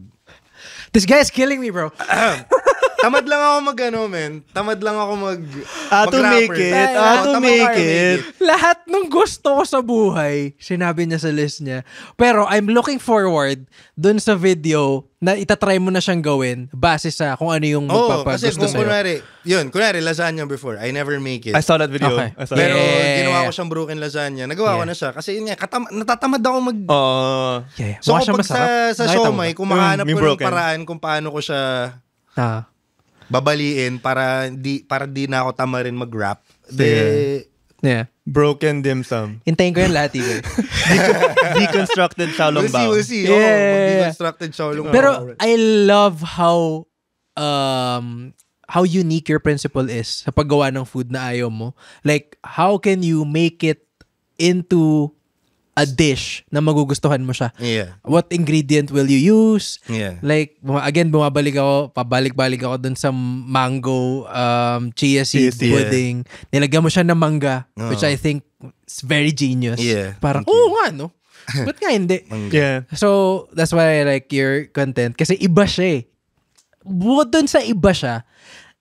This guy is killing me, bro. Tamad lang ako Tamad lang ako To make it. Oo, To tamad make ako it. Lahat lahat ng gusto ko sa buhay, sinabi niya sa list niya. Pero I'm looking forward dun sa video na itatry mo na siyang gawin base sa kung ano yung kasi magpapagusto kung sa'yo. kunwari lasagna before, I never make it. I saw that video. Okay. I saw Pero Yeah. ginawa ko siyang broken lasagna. Nagawa ko na siya. Kasi yun nga, natatamad ako mag... Yeah, So mukha siya kapag masarap. sa Nakita mo siomay, ba? kung makahanap May ko ng broken. paraan kung paano ko siya babaliin para di na ako tama rin mag-rap. Yeah. Broken dim sum. Hintayin ko yan lahat, Igor. Deconstructed Xiaolong Bao. We'll see. Yeah. Mag-deconstructed Xiaolong Bao. Pero I love how unique your principle is sa paggawa ng food na ayaw mo. Like, how can you make it into a dish na magugustuhan mo siya? Yeah. What ingredient will you use? Yeah. Like, again, pabalik-balik ako dun sa mango chia seed pudding. Nilagyan mo siya ng mangga, which I think is very genius. Yeah. Parang, nga, no? Ba't nga hindi? Yeah. So, that's why I like your content. Kasi iba siya eh. Bukod dun sa iba siya,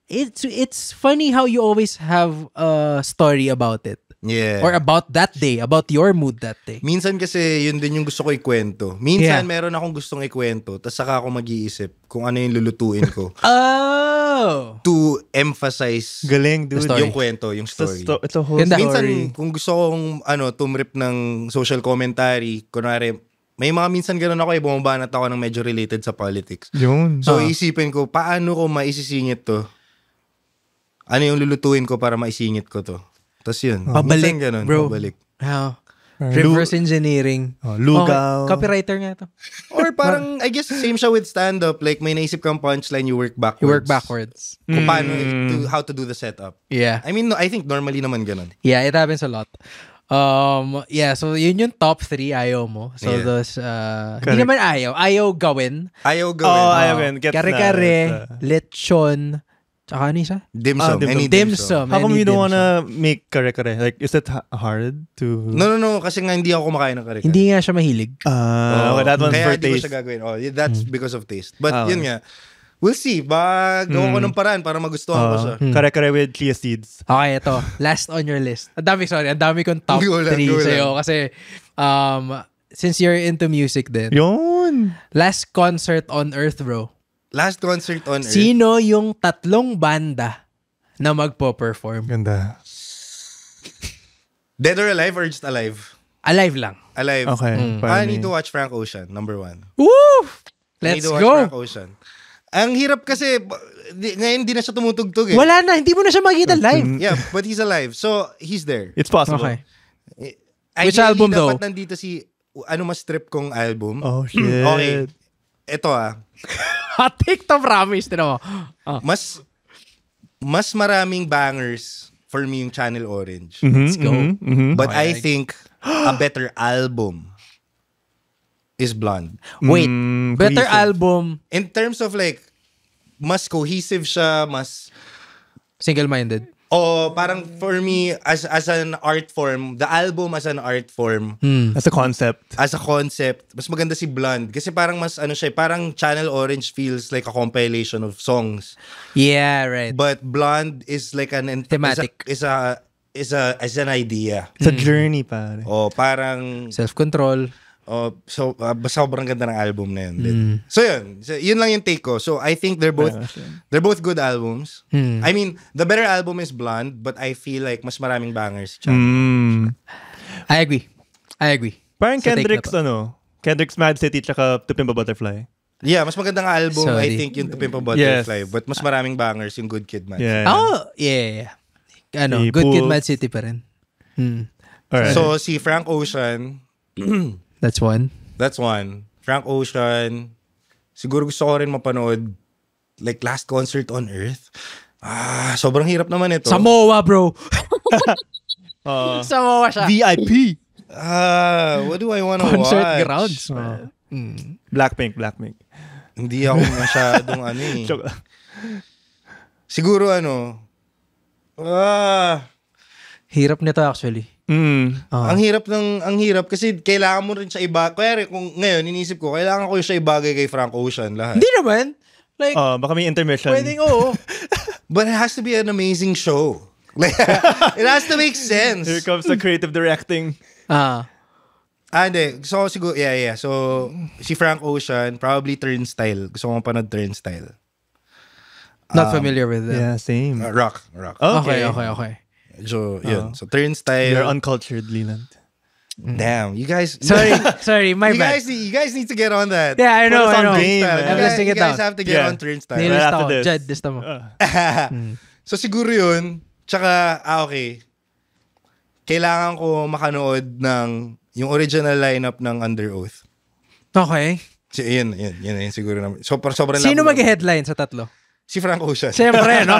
it's funny how you always have a story about it. Yeah. Or about that day, about your mood that day. Minsan kasi yun din yung gusto ko ikwento. Minsan Yeah. meron akong gustong ikwento, tapos saka ako mag-iisip kung ano yung lulutuin ko Oh! to emphasize Galing, dude. story. yung kwento, yung story. It's a whole Ganda. Minsan, story. kung gusto kong tumrip ng social commentary, kunwari, may mga minsan ganun ako bumabanat ako ng medyo related sa politics. Yun. So, isipin ko, paano ko maisisingit to? Ano yung lulutuin ko para maisingit ko to? Tapos yun. Pabalik, minsan ganun, bro. pabalik. How? Reverse engineering. Lugaw. Copywriter nga to. Or parang, I guess, same siya with stand-up. Like, may naisip kang punchline, you work backwards. You work backwards. Kung paano, how to do the setup. Yeah. I mean, I think normally naman ganun. Yeah, it happens a lot. Yeah, so yun yung top 3 ayaw mo. So Yeah. those, hindi naman ayaw gawin. Ayaw gawin. ayaw gawin. Gets na. Kare-kare, lechon, tsaka ano isa? Dim sum. dim Any sum. dim Dim sum. sum. How come Any you don't dim wanna make kare-kare? Like, is it hard to... No. Kasi nga hindi ako kumakain ng kare-kare. Hindi nga siya mahilig. Okay, that one's Kaya for hindi ko taste. siya gagawin. That's because of taste. But Ah, yun nga, we'll see. Ba, gawa ko ng paraan para magustuhan ko siya. Kare-kare with chia seeds. Okay, ito. Last on your list. Ang dami kong top 3 Go lang. sa'yo. Kasi, since you're into music din. Yun. Last concert on Earth, bro. Last concert on Earth. Sino yung 3 banda na magpo-perform? Ganda. Dead or alive or just alive? Alive lang. Alive. Okay. I need to watch Frank Ocean, number 1. Woo! I need Let's to watch go. Frank Ocean. Ang hirap kasi, ngayon di na siya tumutugtog eh. Wala na. Hindi mo na siya makita live. Yeah, but he's alive. So, he's there. It's possible. Okay. Which album dapat though? nandito si, ano mas trip kong album. Oh, shit. Okay. Ito Hot take to promise. Tino mo. mas maraming bangers for me yung Channel Orange. Let's go. But I Okay. think a better album is Blonde. Wait. Better cohesive. album. In terms of like, mas cohesive siya, mas... Single-minded. Parang for me, as an art form, the album as an art form, That's a concept. as a concept, mas maganda si Blonde. Kasi parang mas ano siya, parang Channel Orange feels like a compilation of songs. Yeah, right. But Blonde is like an... Thematic. Is an idea. It's a journey, pare. Parang... Self-control. Sobrang ganda ng album na yun. So yun lang yung take ko. So I think they're both good albums. I mean, the better album is Blonde, but I feel like mas maraming bangers. I agree. Parang Sa take Kendrick's, na Kendrick's Mad City tsaka To Pimp a Butterfly. Yeah, mas magandang album, I Sorry. think, yung To Pimp a Butterfly. But mas maraming bangers yung Good Kid, Man. Yeah. Oh, yeah. Si Good Kid, Pulse. Mad City pa rin. Alright. So si Frank Ocean, That's one. that's one. Frank Ocean, siguro gusto ko rin mapanood like last concert on Earth. Sobrang hirap naman ito. Samoa, bro. Samoa siya. VIP. What do I wanna Concert watch? grounds. Blackpink. Hindi ako masyadong ano eh. Joke. Siguro Hirap nito actually. ang hirap kasi kailangan mo rin siya kaya kung ngayon iniisip ko, kailangan ko siya ibagay kay Frank Ocean lahat. Hindi naman. Like, Baka may intermission. pwedeng oo. But it has to be an amazing show. Like, it has to make sense. Here comes the creative directing. Hindi. So, siguro, yeah. So, si Frank Ocean, probably Turnstile. Gusto ko mapanood Turnstile. Not familiar with them. Yeah, same. Rock. Okay. So, yun. So, Turnstile. You're uncultured, Leland. Damn, you guys. Sorry, my bad. You guys need to get on that. Yeah, I know. Turnstile. I'm listening You it guys down. have to get on Turnstile. Nilista after ko. this. Jed, lista mo. So, siguro yun. Tsaka, okay. Kailangan ko makanood ng yung original lineup ng Under Oath. Okay. Yun siguro naman. Sobrang Sino labo- mag-headline sa tatlo? Si Frank Ocean. Siyempre, no?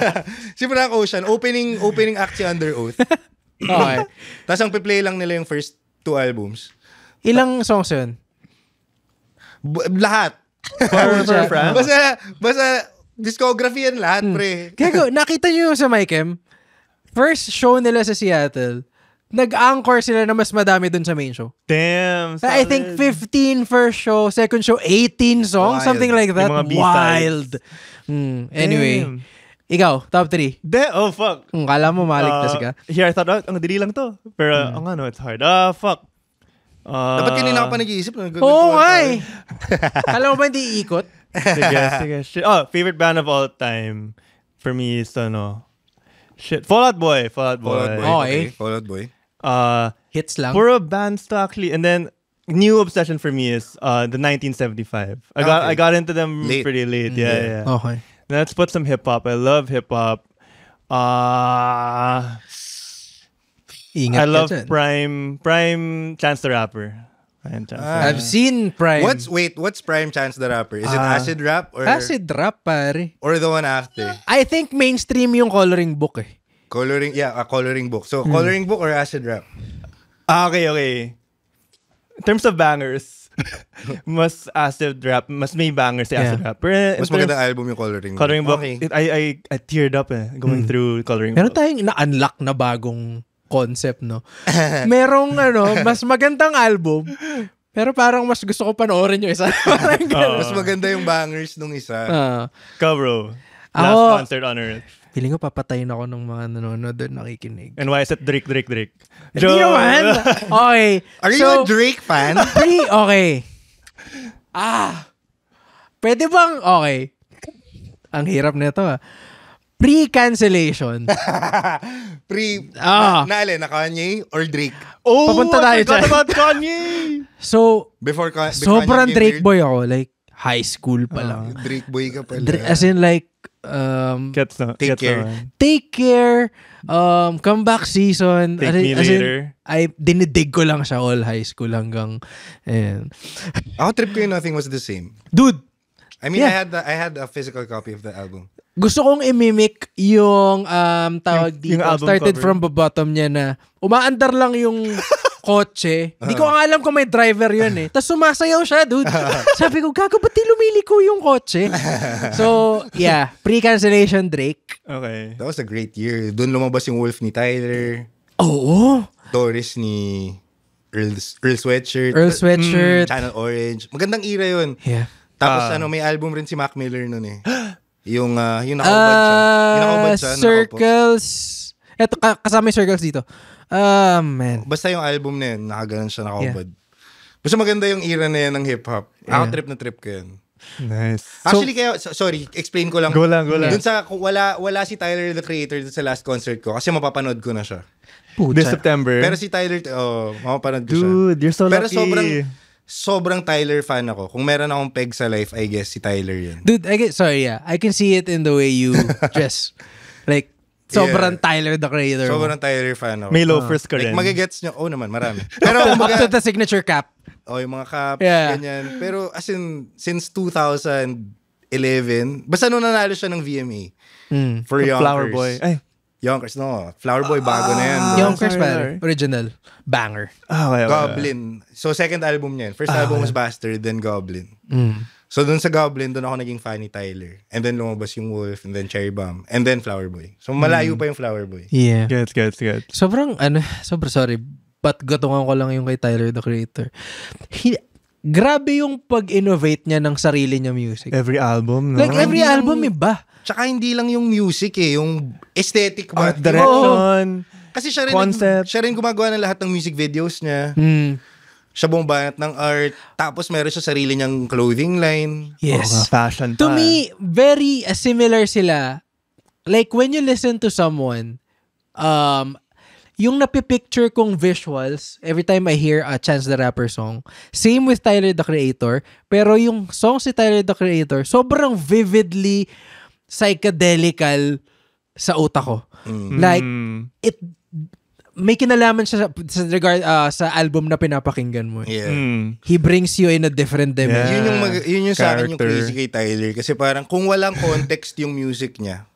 Si Frank Ocean, opening act si Under Oath. Okay. Tapos ang play lang nila yung first 2 albums. Ilang songs yun? Lahat. For Frank? Basta discography yan lahat, pre. Gago, nakita niyo yung sa Mychem? First show nila sa Seattle, nag-anchor sila na mas madami dun sa main show. Damn. I think 15 first show, second show 18 songs, Wild. something like that. Yung mga B-sides. Wild. Anyway, Damn. ikaw, top 3. Oh, fuck. Kala mo maligtas ka. Here, I thought, ang dili lang to. Pero, it's hard. Fuck. Dapat kanina ka pa nag-iisip. Oo nga eh. Kala mo ba hindi iikot? Sige. Shit. Favorite band of all time for me is, shit. Fall Out Boy. Okay. Fall Out Boy. Hits lang. Puro bands to actually. And then, new obsession for me is the 1975. I got into them pretty late. Yeah. Okay. Let's put some hip-hop. I love hip-hop. Ingat I ka love dyan. Prime Chance the Rapper. I've seen Prime. What's Prime Chance the Rapper? Is it acid rap or Acid rap, pare. or the one after? I think mainstream yung coloring book eh. Coloring book. So coloring book or acid rap? Okay. In terms of bangers, mas acid rap, mas may bangers si acid rap. Pero Mas magandang album yung coloring book. Coloring book, Okay. I teared up going through coloring Meron book. tayong na-unlock na bagong concept, no? Merong, mas magandang album, pero parang mas gusto ko panoorin yung isa. Parang ganun. Mas maganda yung bangers nung isa. Ka, bro. Last Ako- concert on Earth. Feeling ko papatayin ako ng mga nanonood doon nakikinig. And why is it Drake? Hindi naman! Okay. Are you a Drake fan? Okay. Pwede bang, okay. Ang hirap nito Pre-cancellation. Na Kanye or Drake? Papunta tayo I forgot dyan. about Kanye! So, Before sobrang Kanye Drake weird? boy ako. Like, high school pa lang. Drake boy ka pala. As in like, Gets Take care. naman. Take Care, Comeback Season. Take Me Later. Dinidig ko lang siya all high school hanggang, Ako trip ko yung Nothing Was the Same. dude, I mean, Yeah. I had a physical copy of the album. gusto kong imimic yung tawag dito. yung album Started cover. from the bottom niya na umaandar lang yung kotse. Di ko nga alam kung may driver yun eh. Tapos sumasayaw siya, dude. Sabi ko, gago, ba't di lumiliko yung kotse? So, yeah. Pre-cancellation Drake. Okay. That was a great year. Doon lumabas yung Wolf ni Tyler. Oo. Doris ni Earl Sweatshirt. Earl Sweatshirt. Channel Orange. Magandang era yun. Yeah. Tapos may album rin si Mac Miller nun eh. Yung nakaubad siya. Yung nakaubad siya. Circles. Eto, kasama yung Circles dito. Man. Basta yung album na yun, nakaganon siya, nakaubad. Basta maganda yung era na yan ng hip-hop. Ako trip na trip ko yan. Nice. Actually, sorry, explain ko lang. Go lang. Dun sa, wala si Tyler, the Creator, dun sa last concert ko kasi mapapanood ko na siya. This September. Pero si Tyler, mapapanood ko siya. Dude, you're so Pero lucky. sobrang Tyler fan ako. Kung meron akong peg sa life, I guess si Tyler yun. Dude, I can see it in the way you dress. Like, sobrang Tyler, the Creator. Sobrang Tyler fan ako. May loafers ka Like, rin. magigets nyo, naman, marami. Pero Up to kumbaga, the signature cap. yung mga caps, Yeah. ganyan. Pero as in, since 2011, basta nung nanalo siya ng VMA for Yonkers. Flower Boy. Ay. Yonkers, no. Flower Boy, bago na yan. Yonkers sorry. pa. Original. Banger. Okay. Goblin. So, second album niya. First album was Bastard, then Goblin. So, dun sa Goblin, dun ako naging fan ni Tyler. And then lumabas yung Wolf, and then Cherry Bomb, and then Flower Boy. So, malayo pa yung Flower Boy. Yeah. Gets. Sobrang sorry. But gatungan ko lang yung kay Tyler, the Creator. grabe yung pag-innovate niya ng sarili niya music. Every album, no? Like, every Hindi album lang- iba. Tsaka hindi lang yung music yung aesthetic ba? Art direction. Kasi siya rin, Concept. siya rin gumagawa ng lahat ng music videos niya. Siya bumabanat ng art. Tapos meron siya sarili niyang clothing line. Yes. Fashion To pa. me, very similar sila. Like, when you listen to someone, yung napipicture kong visuals, every time I hear a Chance the Rapper song, same with Tyler, the Creator, pero yung song si Tyler, the Creator, sobrang vividly psychedelical sa utak ko. Like, it may kinalaman siya sa regard sa album na pinapakinggan mo. Yeah. He brings you in a different dimension. Yun yung sa akin yung Character. crazy kay Tyler. Kasi parang kung walang context yung music niya,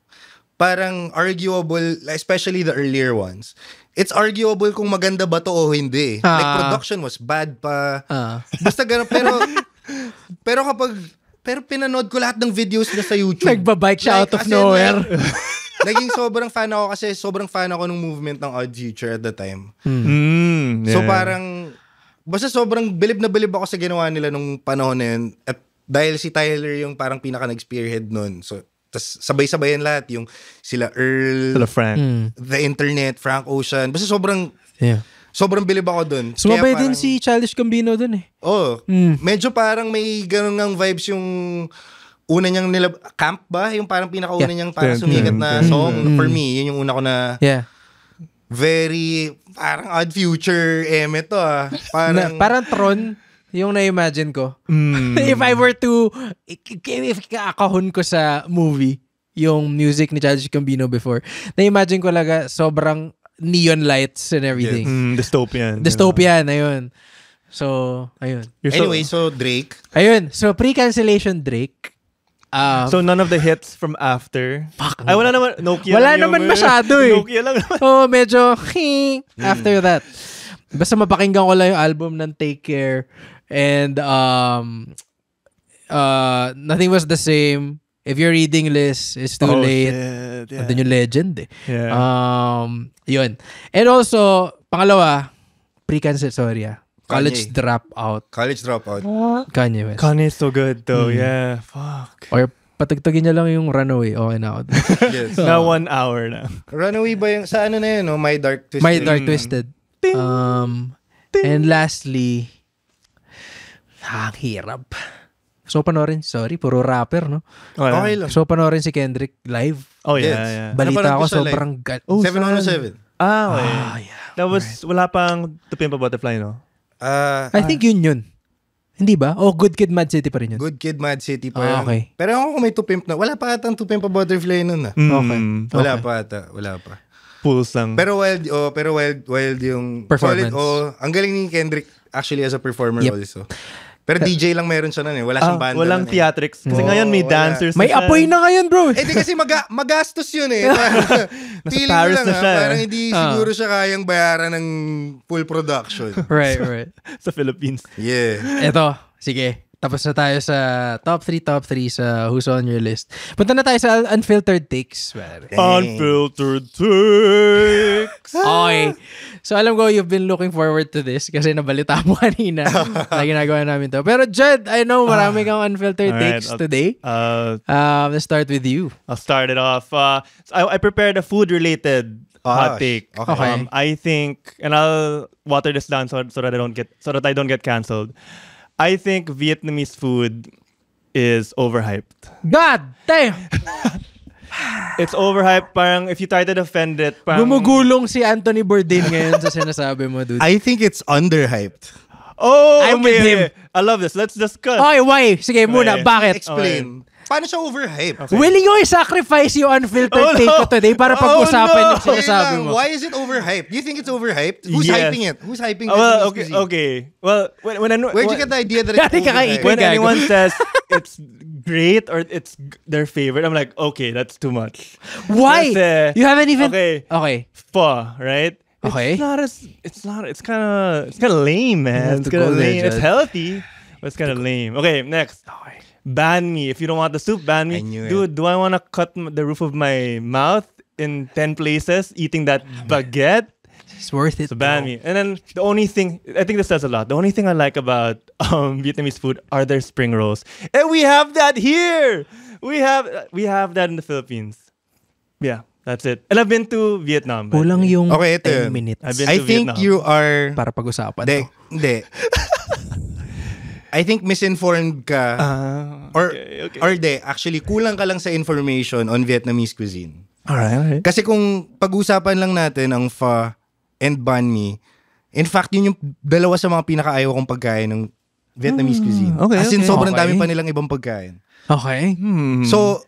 parang arguable, especially the earlier ones, it's arguable kung maganda ba to o hindi. Like production was bad pa. Basta gano'n. Pero pero pinanood ko lahat ng videos niya sa YouTube. Nagbabike siya out of as in, nowhere. Naging sobrang fan ako kasi sobrang fan ako ng movement ng Odd Future at the time. So Yeah. parang, basta sobrang bilib na bilib ako sa ginawa nila nung panahon na yun. At dahil si Tyler yung parang pinaka nag-spearhead nun. So, tas sabay-sabayan lahat. Yung sila Earl, Sila Frank. The Internet, Frank Ocean. Basta Yeah. sobrang bilib ako dun. Sumabay Kaya din si Childish Gambino dun eh. Oh, medyo parang may ganun ngang vibes yung una niyang Camp ba? Yung parang pinakauna niyang parang sumikat na song. For me, yun yung una ko na Yeah. very, parang Odd Future eme to Parang Tron, yung na-imagine ko. If I were to, if kakahon ko sa movie, yung music ni Childish Gambino before, na-imagine ko laga sobrang neon lights and everything. Dystopian. Dystopian, ayun. So, ayun. Anyway, so Drake. Ayun. So, pre-cancellation Drake. So none of the hits from after. Fuck. Ay, wala naman. Nokia Wala lang yung, naman masyado eh. Nokia lang naman. Oh, medyo after that. Basta mapakinggan ko lang yung album ng Take Care and Nothing Was the Same. If You're Reading List, It's Too Late. Shit, yeah. Andun yung legend eh. Yeah. Yun. And also, pangalawa, pre-cancel, sorry College Dropout. College Dropout. Kanye West. Kanye's so good though. Yeah. Fuck. Or patugtugin niya lang yung Runaway. Okay na ako. Yes. Na 1 hour na. Runaway ba yung, sa ano na yun, no? My Dark Twisted. My Dark Twisted. And lastly, ang hirap. So panoorin, sorry, puro rapper, no? Okay lang. So panoorin si Kendrick live. Oh yeah, Yes. yeah. Balita Napanood ko ko siya sobrang... 707. Okay. yeah. That was, wala pang To Pimp a Butterfly, no? I think yun. Hindi ba? Oh, Good Kid, Mad City pa rin yun. Good Kid, Mad City pa yun. Okay. Pero ako kung may To Pimp na, wala pa atang To Pimp a Butterfly nun Okay. Wala Okay. pa ata, wala pa. Pulse lang. Pero wild yung Performance. solid. Ang galing ni Kendrick actually as a performer Yep. also. Pero DJ lang meron siya nun eh. Wala siyang banda walang nun eh. theatrics. Kasi Oo, ngayon may wala. dancers May na siya. apoy na ngayon, bro. Eh di kasi magastos yun eh. Feeling Paris ko lang na siya, eh. parang hindi siguro siya kayang bayaran ng full production. Right. Sa Philippines. Yeah. Eto, sige. Tapos na tayo sa top 3 sa Who's on Your List. Punta na tayo sa Unfiltered Takes. Unfiltered takes. Okay. So alam ko you've been looking forward to this kasi nabalita mo kanina na ginagawa namin to. Pero Jed, I know marami kang Unfiltered Alright, Takes today. Let's start with you. I'll start it off. I prepared a food-related hot take. Okay. I think, and I'll water this down so that I don't get canceled. I think Vietnamese food is overhyped. God damn! It's overhyped. Parang if you try to defend it, parang, Gumugulong si Anthony Bourdain ngayon sa sinasabi mo, dude. I think it's underhyped. Oh, I'm okay, with him. okay. I love this. Let's discuss. Okay, why? Sige muna, Okay. bakit? Explain. Paano siya overhyped? Willing ko i-sacrifice yung Unfiltered Take ko today para pag-usapan yung Sige sinasabi lang, mo. why is it overhyped? Do you think it's overhyped? Who's Yes. hyping it? Who's hyping Well, Vietnamese okay. cuisine? Well, when Where'd you get the idea that it's Yari ka kay overhyped? Ikoy. when Gago. anyone says it's great or it's their favorite, I'm like, okay, that's too much. Why? Kasi, You haven't even... Okay. Pho, right? Okay. It's kind of lame, man. have It's to kind of go there, lame. It's Jed. healthy, but it's kind of lame. Okay, next. Ban me. If you don't want the soup, ban me. I knew it. Dude, do I want to cut the roof of my mouth in 10 places eating that baguette? It's worth it. So banh mi. And then the only thing, I think this says a lot. The only thing I like about Vietnamese food are their spring rolls. And we have that here. We have that in the Philippines. Yeah, that's it. And I've been to Vietnam. Kulang yung Okay, ito 10 yun. minutes I've been I to think Vietnam. you are... para pag-usapan to. Hindi. I think misinformed ka. Actually, kulang ka lang sa information on Vietnamese cuisine. Alright. Kasi kung pag-usapan lang natin ang pho and banh mi, in fact, yun yung dalawa sa mga pinakaayaw kong pagkain ng Vietnamese cuisine. Okay, As in, okay. sobrang Okay. dami pa nilang ibang pagkain. Okay. So,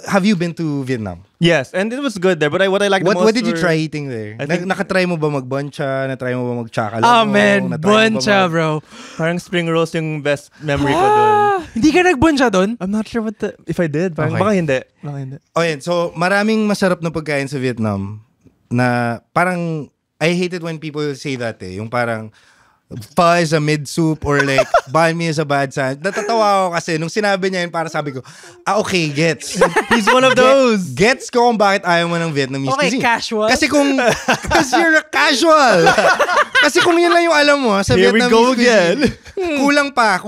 have you been to Vietnam? Yes, and it was good there. But what I like the most What did you were- try eating there? I think- Nakatry mo ba mag-boncha? Natry mo ba mag-chakalong? Oh man, boncha, bro. Parang spring rolls yung best memory ko doon. Hindi ka nagboncha doon? I'm not sure if I did. Parang, Okay. baka hindi. Baka hindi. Oh, yan. So, maraming masarap na pagkain sa Vietnam na parang, I hate it when people say that Yung parang, pho is a mid soup or like, banh mi is a bad sandwich. Natatawa ako kasi nung sinabi niya yun, para sabi ko, okay, gets. He's one of those. Gets ko kung bakit ayaw mo ng Vietnamese Okay, cuisine. casual. Kasi because you're a casual. Kasi kung yun lang yung alam mo sa Here we Vietnamese go cuisine, again. kulang pa.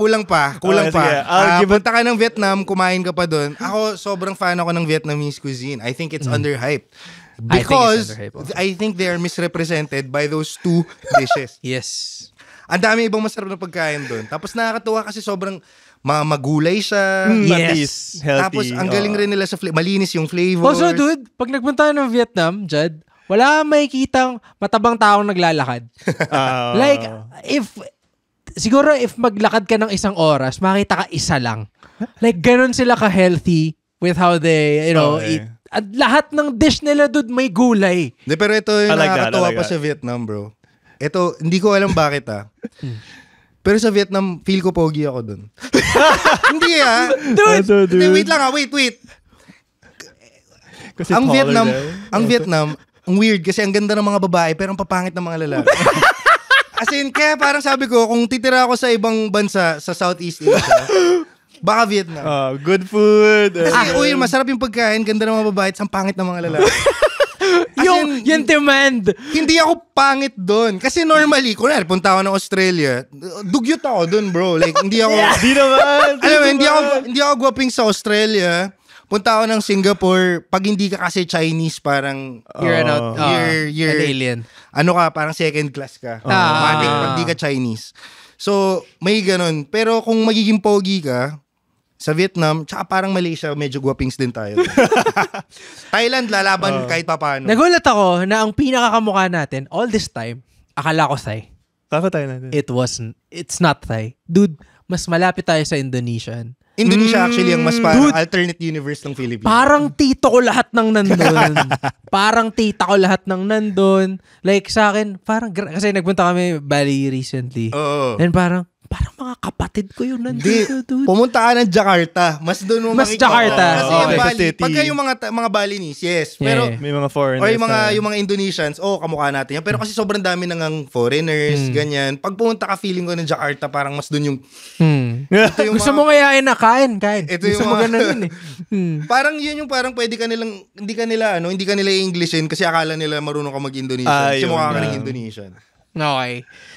Okay, sige. I'll give Punta ka ng Vietnam, kumain ka pa doon. Ako, sobrang fan ako ng Vietnamese cuisine. I think it's underhyped. Because I think it's underhyped also. I think they are misrepresented by those two dishes. Yes. Ang dami ibang masarap na pagkain doon. Tapos nakakatuwa kasi sobrang magulay siya. Yes. At least healthy. Tapos ang galing rin nila sa malinis yung flavor. Also, dude, pag nagpunta ng Vietnam, Jad, wala kang makikitang matabang taong naglalakad. Like, siguro if maglakad ka ng 1 oras, makita ka isa lang. Like, ganun sila ka-healthy with how they, Okay. eh. eat. At lahat ng dish nila, dude, may gulay. De, pero ito yung I like that, nakakatawa I like pa that. sa Vietnam, bro. Ito, hindi ko alam bakit Pero sa Vietnam, feel ko pogi ako dun. Hindi Dude. Hindi, wait lang wait. Kasi Ang taller Vietnam, there. ang weird kasi ang ganda ng mga babae pero ang papangit ng mga lalaki. As in, kaya parang sabi ko, kung titira ako sa ibang bansa, sa Southeast Asia, baka Vietnam. Good food. Kasi, masarap yung pagkain, ganda ng mga babae, at ang pangit ng mga lalaki. As in, Yung demand. hindi ako pangit doon. Kasi normally, kunwari, punta ako ng Australia, dugyot ako doon, bro. Like, hindi ako... Di naman. Alam mo, hindi ako gwaping sa Australia. Punta ako ng Singapore, pag hindi ka kasi Chinese, parang... You're You're- an alien. Ano ka, parang second class ka. Matik pag di ka Chinese. So, may ganun. Pero kung magiging pogi ka, sa Vietnam, tsaka parang Malaysia, medyo gwapings din tayo. Thailand, lalaban kahit papaano. Nagulat ako na ang pinakakamukha natin all this time, akala ko Thai. Kakatay natin. It's not Thai. Dude, mas malapit tayo sa Indonesian. Indonesia actually ang mas parang alternate universe ng Philippines. Parang tito ko lahat ng nandun. Parang tita ko lahat ng nandun. Like sa akin, kasi nagpunta kami Bali recently. Oo. And parang mga kapatid ko yung nandito, dude. Pumunta ka ng Jakarta. Mas doon mo Mas makikita. Jakarta. Kasi yung Okay. Bali, City. pagka yung mga Balinese, yes. Pero, Yeah. May mga foreigners. or yung mga Indonesians, kamukha natin yan. Pero kasi sobrang dami nang foreigners, ganyan. Pag pumunta ka, feeling ko ng Jakarta, parang mas doon yung... Ito yung Gusto mga- mo ngayain na kain. Ito Gusto yung mo mga- ganun eh. Parang yun yung parang pwede ka nilang, hindi ka nila i-Englishin kasi akala nila marunong ka mag-Indonesian. Kasi Yun mukha ka nga. ng Indonesian. Okay.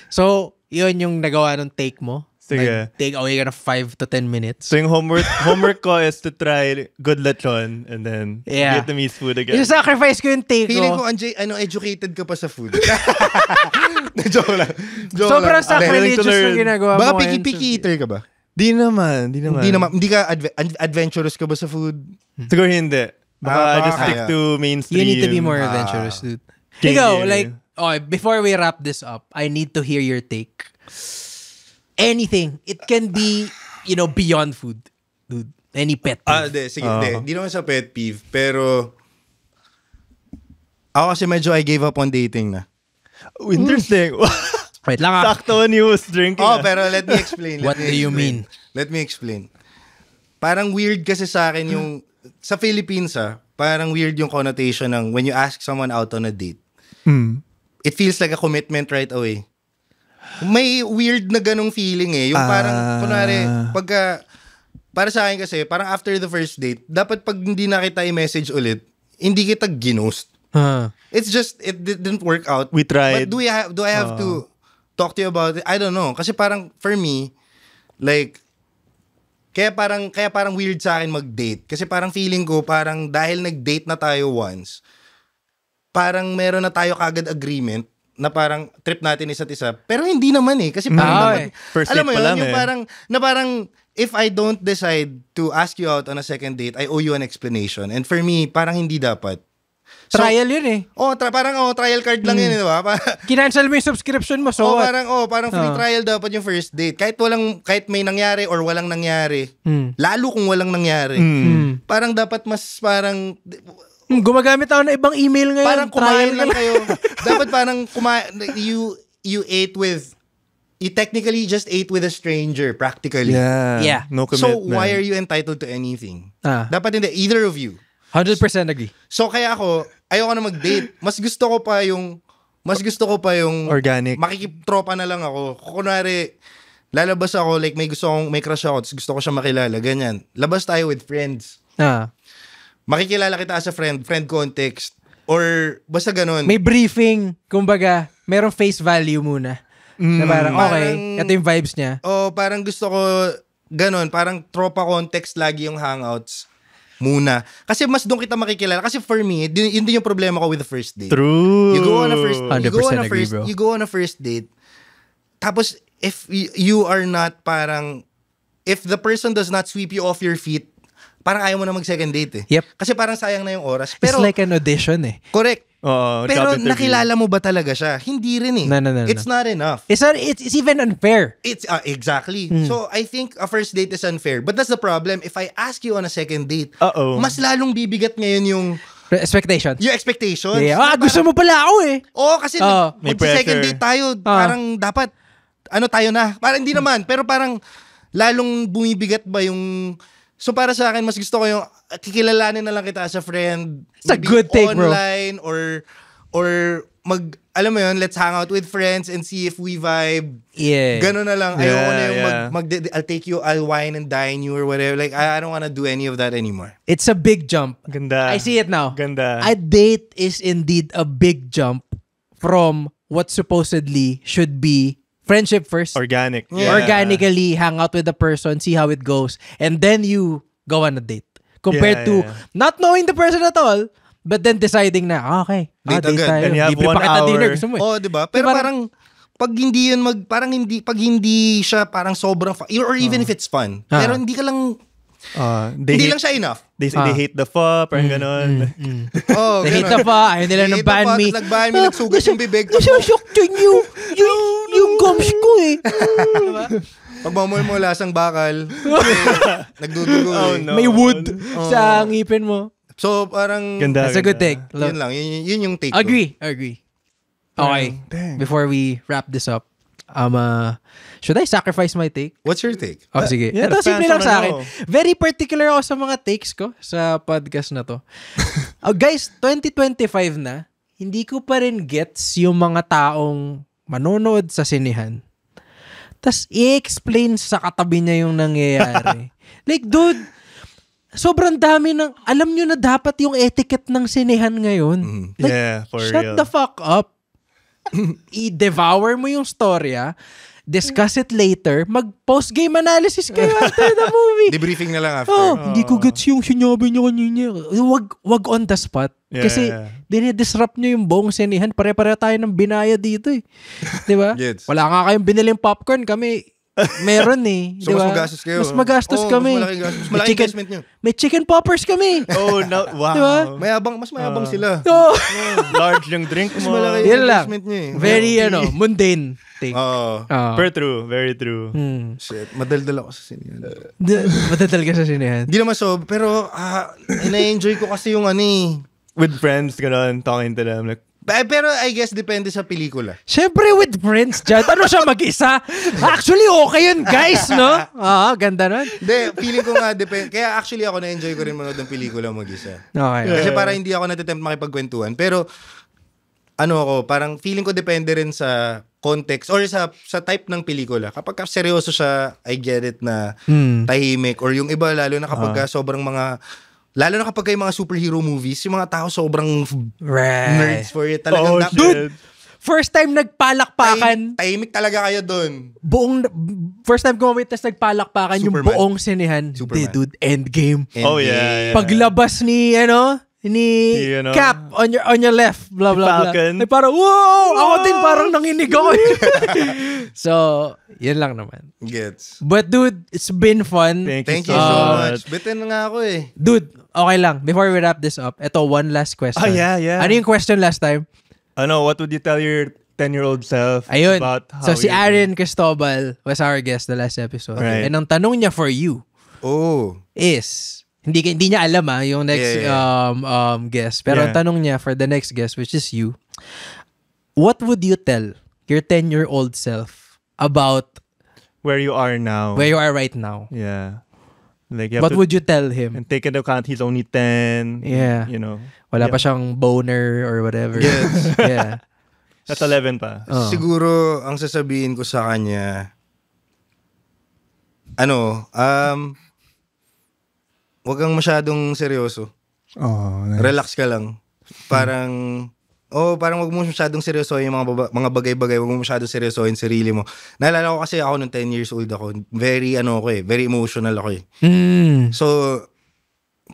So, yun yung nagawa ng take mo. Sige. Take away ka na 5 to 10 minutes. So yung homework ko is to try good lechon and then Yeah. Vietnamese food again. Isa-sacrifice ko yung take Feeling ko. ko, educated ka pa sa food. Joke lang. Sobrang sacrilegious Willing to learn. yung ginagawa mo Baka ngayon. picky eater ka ba? Di naman. Hindi ka adventurous ka ba sa food? Siguro hindi. Baka baka just stick kaya. to mainstream. You need to be more adventurous, dude. Okay, Ikaw, yeah. like, before we wrap this up, I need to hear your take. Anything. It can be, beyond food. Dude, any pet peeve. Sige. Hindi naman sa pet peeve, pero ako kasi medyo I gave up on dating na. Oh, interesting. Wait lang ah. Sakto when he was drinking. Pero let me explain. What do you mean? Let me explain. Parang weird kasi sa akin yung, sa Philippines parang weird yung connotation ng when you ask someone out on a date. It feels like a commitment right away. May weird na ganong feeling eh. Yung parang, kunwari, para sa akin kasi, parang after the first date, dapat pag hindi na kita i-message ulit, hindi kita ginost. It's just, it didn't work out. We tried. But do I have to talk to you about it? I don't know. Kasi parang, for me, like, kaya parang weird sa akin mag-date. Kasi parang feeling ko, parang dahil nag-date na tayo once, parang meron na tayo kagad agreement na parang trip natin isa't isa. Pero hindi naman eh. Kasi parang, first alam mo date pa yun, lang yung parang, if I don't decide to ask you out on a second date, I owe you an explanation. And for me, parang hindi dapat. So, Trial yun eh. Parang trial card lang yun, di ba? Kinancel mo yung subscription mo, so what? Parang free trial dapat yung first date. Kahit may nangyari or walang nangyari. Lalo kung walang nangyari. Parang dapat mas parang gumagamit ako ng ibang email ngayon. Parang kumain lang kayo. Dapat parang you ate with, you technically just ate with a stranger, practically. Yeah. No commitment. So why are you entitled to anything? Dapat hindi, either of you. 100% agree. So kaya ako, ayoko na mag-date. Mas gusto ko pa yung organic. Makikiptropa na lang ako. Kunwari, lalabas ako, like may crush ako, gusto ko siya makilala, ganyan. Labas tayo with friends. Makikilala kita as a friend context, or basta ganun. May briefing, kumbaga, merong face value muna. Na parang, okay, ito yung vibes niya. Parang gusto ko, ganun, parang tropa context lagi yung hangouts muna. Kasi mas doon kita makikilala. Kasi for me, yun din yung problema ko with the first date. True. You go on a first date, tapos if you are not parang, if the person does not sweep you off your feet, parang ayaw mo na mag-second date eh. Yep. Kasi parang sayang na yung oras. Pero, it's like an audition eh. Correct. Pero job interview. nakilala mo ba talaga siya? Hindi rin eh. No. It's not enough. It's even unfair. It's exactly. So I think a first date is unfair. But that's the problem. If I ask you on a second date, mas lalong bibigat ngayon yung expectations. Yung expectations. Yeah. Gusto mo pala ako eh. Kasi may second date tayo, parang dapat tayo na. Parang hindi naman, pero parang lalong bumibigat ba yung. So para sa akin, mas gusto ko yung kikilalanin na lang kita as a friend. It's a good take, bro. Online or alam mo yun, let's hang out with friends and see if we vibe. Yeah. Ganon na lang. Ayoko na yung I'll take you, I'll wine and dine you or whatever. Like, I don't wanna do any of that anymore. It's a big jump. Ganda. I see it now. Ganda. A date is indeed a big jump from what supposedly should be friendship first. Organic. Yeah. Organically hang out with the person, see how it goes, and then you go on a date. Compared to not knowing the person at all, but then deciding na, okay, Date agad. tayo. And you have Libre 1 pa kita hour. dinner. Gusto mo eh. Diba? Pero parang pag hindi yun pag hindi siya parang sobrang fun, or even if it's fun, pero hindi ka lang hindi lang siya enough. They hate the pho, parang ganon. They hate the pa, ayaw nila ng ban me. Nag-ban me, nagsugat yung bibig. Nasusuktin yung gums ko eh. Pag mo lasang bakal, nagdudugo eh. No. May wood sa ngipin mo. So parang, Ganda. That's a good take. yun lang, yun yung take ko. Agree. Okay. Dang. Before we wrap this up, should I sacrifice my take? What's your take? Sige. Yeah, Ito, the simple fans lang sa wanna akin. know. Very particular ako sa mga takes ko sa podcast na to. Guys, 2025 na, hindi ko pa rin gets yung mga taong manonood sa sinehan. Tas i-explain sa katabi niya yung nangyayari. Like, dude, sobrang dami ng, alam nyo na dapat yung etiquette ng sinehan ngayon. Like, Yeah, for shut real. the fuck up. I-devour mo yung storya, discuss it later, mag-post-game analysis kayo after the movie. Debriefing na lang after. Hindi ko gets yung sinabi niyo kanina. Wag on the spot. Yeah, Kasi yeah. dinidisrupt niyo yung buong sinehan. Pare-pare tayo ng binaya dito eh. Di ba? Yes. Wala nga kayong biniling popcorn. Kami, meron eh. So, Di mas ba? magastos kayo. Mas magastos kami. Mas malaking gastos. Mas malaking investment nyo. May chicken poppers kami. Oh, no. Wow. Di ba? Mas mayabang sila. Oh. Large yung drink Mas mo. malaki Yun yung lang. investment nyo eh. Very, mundane thing. Very true. Very true. Shit, madaldal ako sa sinihan. Matatal ka sa sinehan. Hindi naman pero ina-enjoy ko kasi yung With friends, ganon, talking to them. Like, Pero I guess depende sa pelikula. Siyempre with friends dyan. Ano siya mag-isa? Actually, okay yun, guys, no? Ganda nun. Hindi, feeling ko nga depende. Kaya actually ako na-enjoy ko rin manood ng pelikula mag-isa. Okay. Kasi para hindi ako natitempt makipagkwentuhan. Pero parang feeling ko depende rin sa context or sa type ng pelikula. Kapag seryoso siya, I get it na tahimik. Or yung iba, lalo na kapag sobrang mga Lalo na kapag yung mga superhero movies, yung mga tao sobrang Right. nerds for it. Talagang Dude, first time nagpalakpakan, tahimik talaga kayo dun. first time gumamit tas nagpalakpakan yung Superman. buong sinehan. Superman. Dude, Endgame. Oh, yeah. Paglabas ni Cap on your left, blah blah blah. Falcon. Ay parang, wow! Ako din parang nanginig ako. So, yun lang naman. Gets. But dude, it's been fun. Thank you so much. Bitin na nga ako eh. Dude, okay lang. Before we wrap this up, ito, one last question. Oh, yeah. Ano yung question last time? What would you tell your 10-year-old self Ayun. about how So, si you're Aaron Cristobal was our guest the last episode. Right. And ang tanong niya for you is, hindi niya alam yung next guest. Pero ang tanong niya for the next guest, which is you, what would you tell your 10-year-old self about where you are now? where you are right now? Yeah. Like you have What to, would you tell him? and take into account he's only 10. Yeah. You know. Wala pa siyang boner or whatever. Yes. Yeah. That's 11 pa. Siguro, ang sasabihin ko sa kanya, wag kang masyadong seryoso. Oh, nice. Relax ka lang. Parang wag mo masyadong seryosohin yung mga bagay-bagay. Wag mo masyadong seryosohin sarili mo. Naalala ko kasi ako nung 10 years old ako. Very emotional ako eh. So,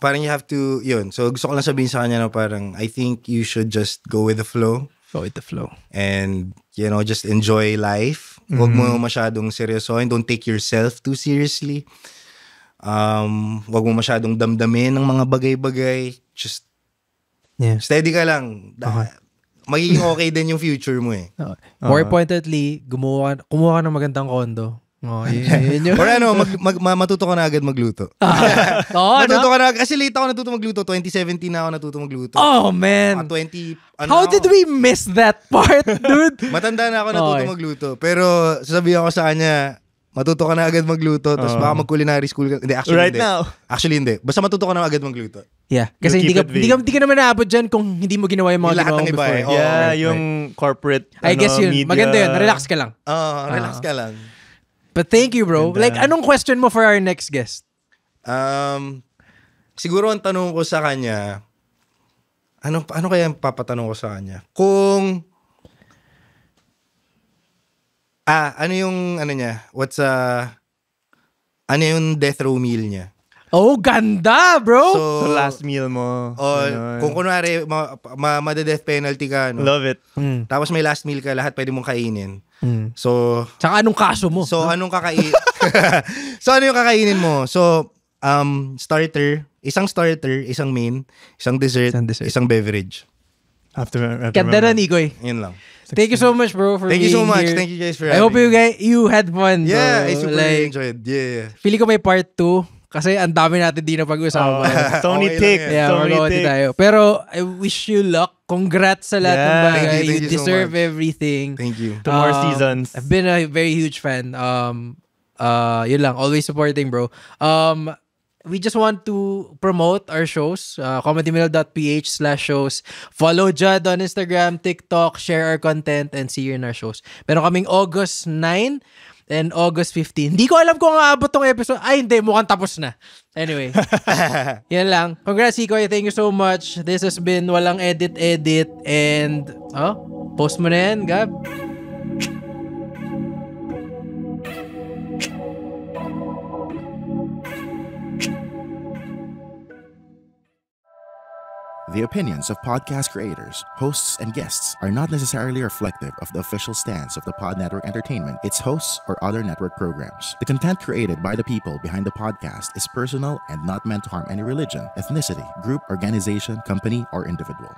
parang you have to, yun. So, gusto ko lang sabihin sa kanya na parang, I think you should just go with the flow. Go with the flow. And, just enjoy life. Wag mo masyadong seryosohin. Don't take yourself too seriously. Wag mo masyadong damdamin ng mga bagay-bagay. Just steady ka lang. Magiging okay din yung future mo eh. More importantly, kumuha ka ng magandang kondo. Yun yun. Or matuto ka na agad magluto. Matuto ka na agad. Kasi late ako natuto magluto. 2017 na ako natuto magluto. Oh, man. 20, How did we miss that part, dude? Matanda na ako natuto magluto. Pero sasabihin ko sa kanya, matuto ka na agad magluto. Tapos baka mag-culinary school ka. Hindi, actually now. Actually hindi. Basta matuto ka na agad magluto. Yeah. Kasi hindi ka naman naabot dyan kung hindi mo ginawa yung mga lahat ginawa ng mo iba before. eh. Yeah, yung corporate I guess yun. media. Maganda yun. Relax ka lang. Relax ka lang. But thank you, bro. Like, anong question mo for our next guest? Siguro ang tanong ko sa kanya, ano kaya ang papatanong ko sa kanya? Kung, ano yung, niya, ano yung death row meal niya? Oh, ganda, bro! So last meal mo. Kung kunwari, mada-death penalty ka, Love it. Tapos may last meal ka, lahat pwede mong kainin. So, tsaka anong kaso mo? So, anong kakainin? So, ano yung kakainin mo? So, isang starter, isang main, isang dessert, isang beverage. Ganda na, Nikoy. Yun lang. Thank you so much, bro, for being here. Thank you so much. Thank you guys for having I hope you had fun. Yeah, bro. I super enjoyed. Yeah. Feeling ko may part 2 kasi ang dami natin di na pag-usapan. Tony Okay take. lang Yeah, mag-awati tayo. Pero I wish you luck. Congrats sa lahat ng bagay. Thank You you so deserve much. everything. Thank you. 2 more seasons. I've been a very huge fan. Yun lang. Always supporting, bro. We just want to promote our shows. comedymill.ph/shows. Follow Judd on Instagram, TikTok, share our content, and see you in our shows. Pero kaming August 9 and August 15. Hindi ko alam kung aabot tong episode. Ay, hindi. Mukhang tapos na. Anyway. Yan lang. Congrats, Ikoy. Thank you so much. This has been Walang Edit. And, post mo na yan, Gab. The opinions of podcast creators, hosts, and guests are not necessarily reflective of the official stance of the Pod Network Entertainment, its hosts, or other network programs. The content created by the people behind the podcast is personal and not meant to harm any religion, ethnicity, group, organization, company, or individual.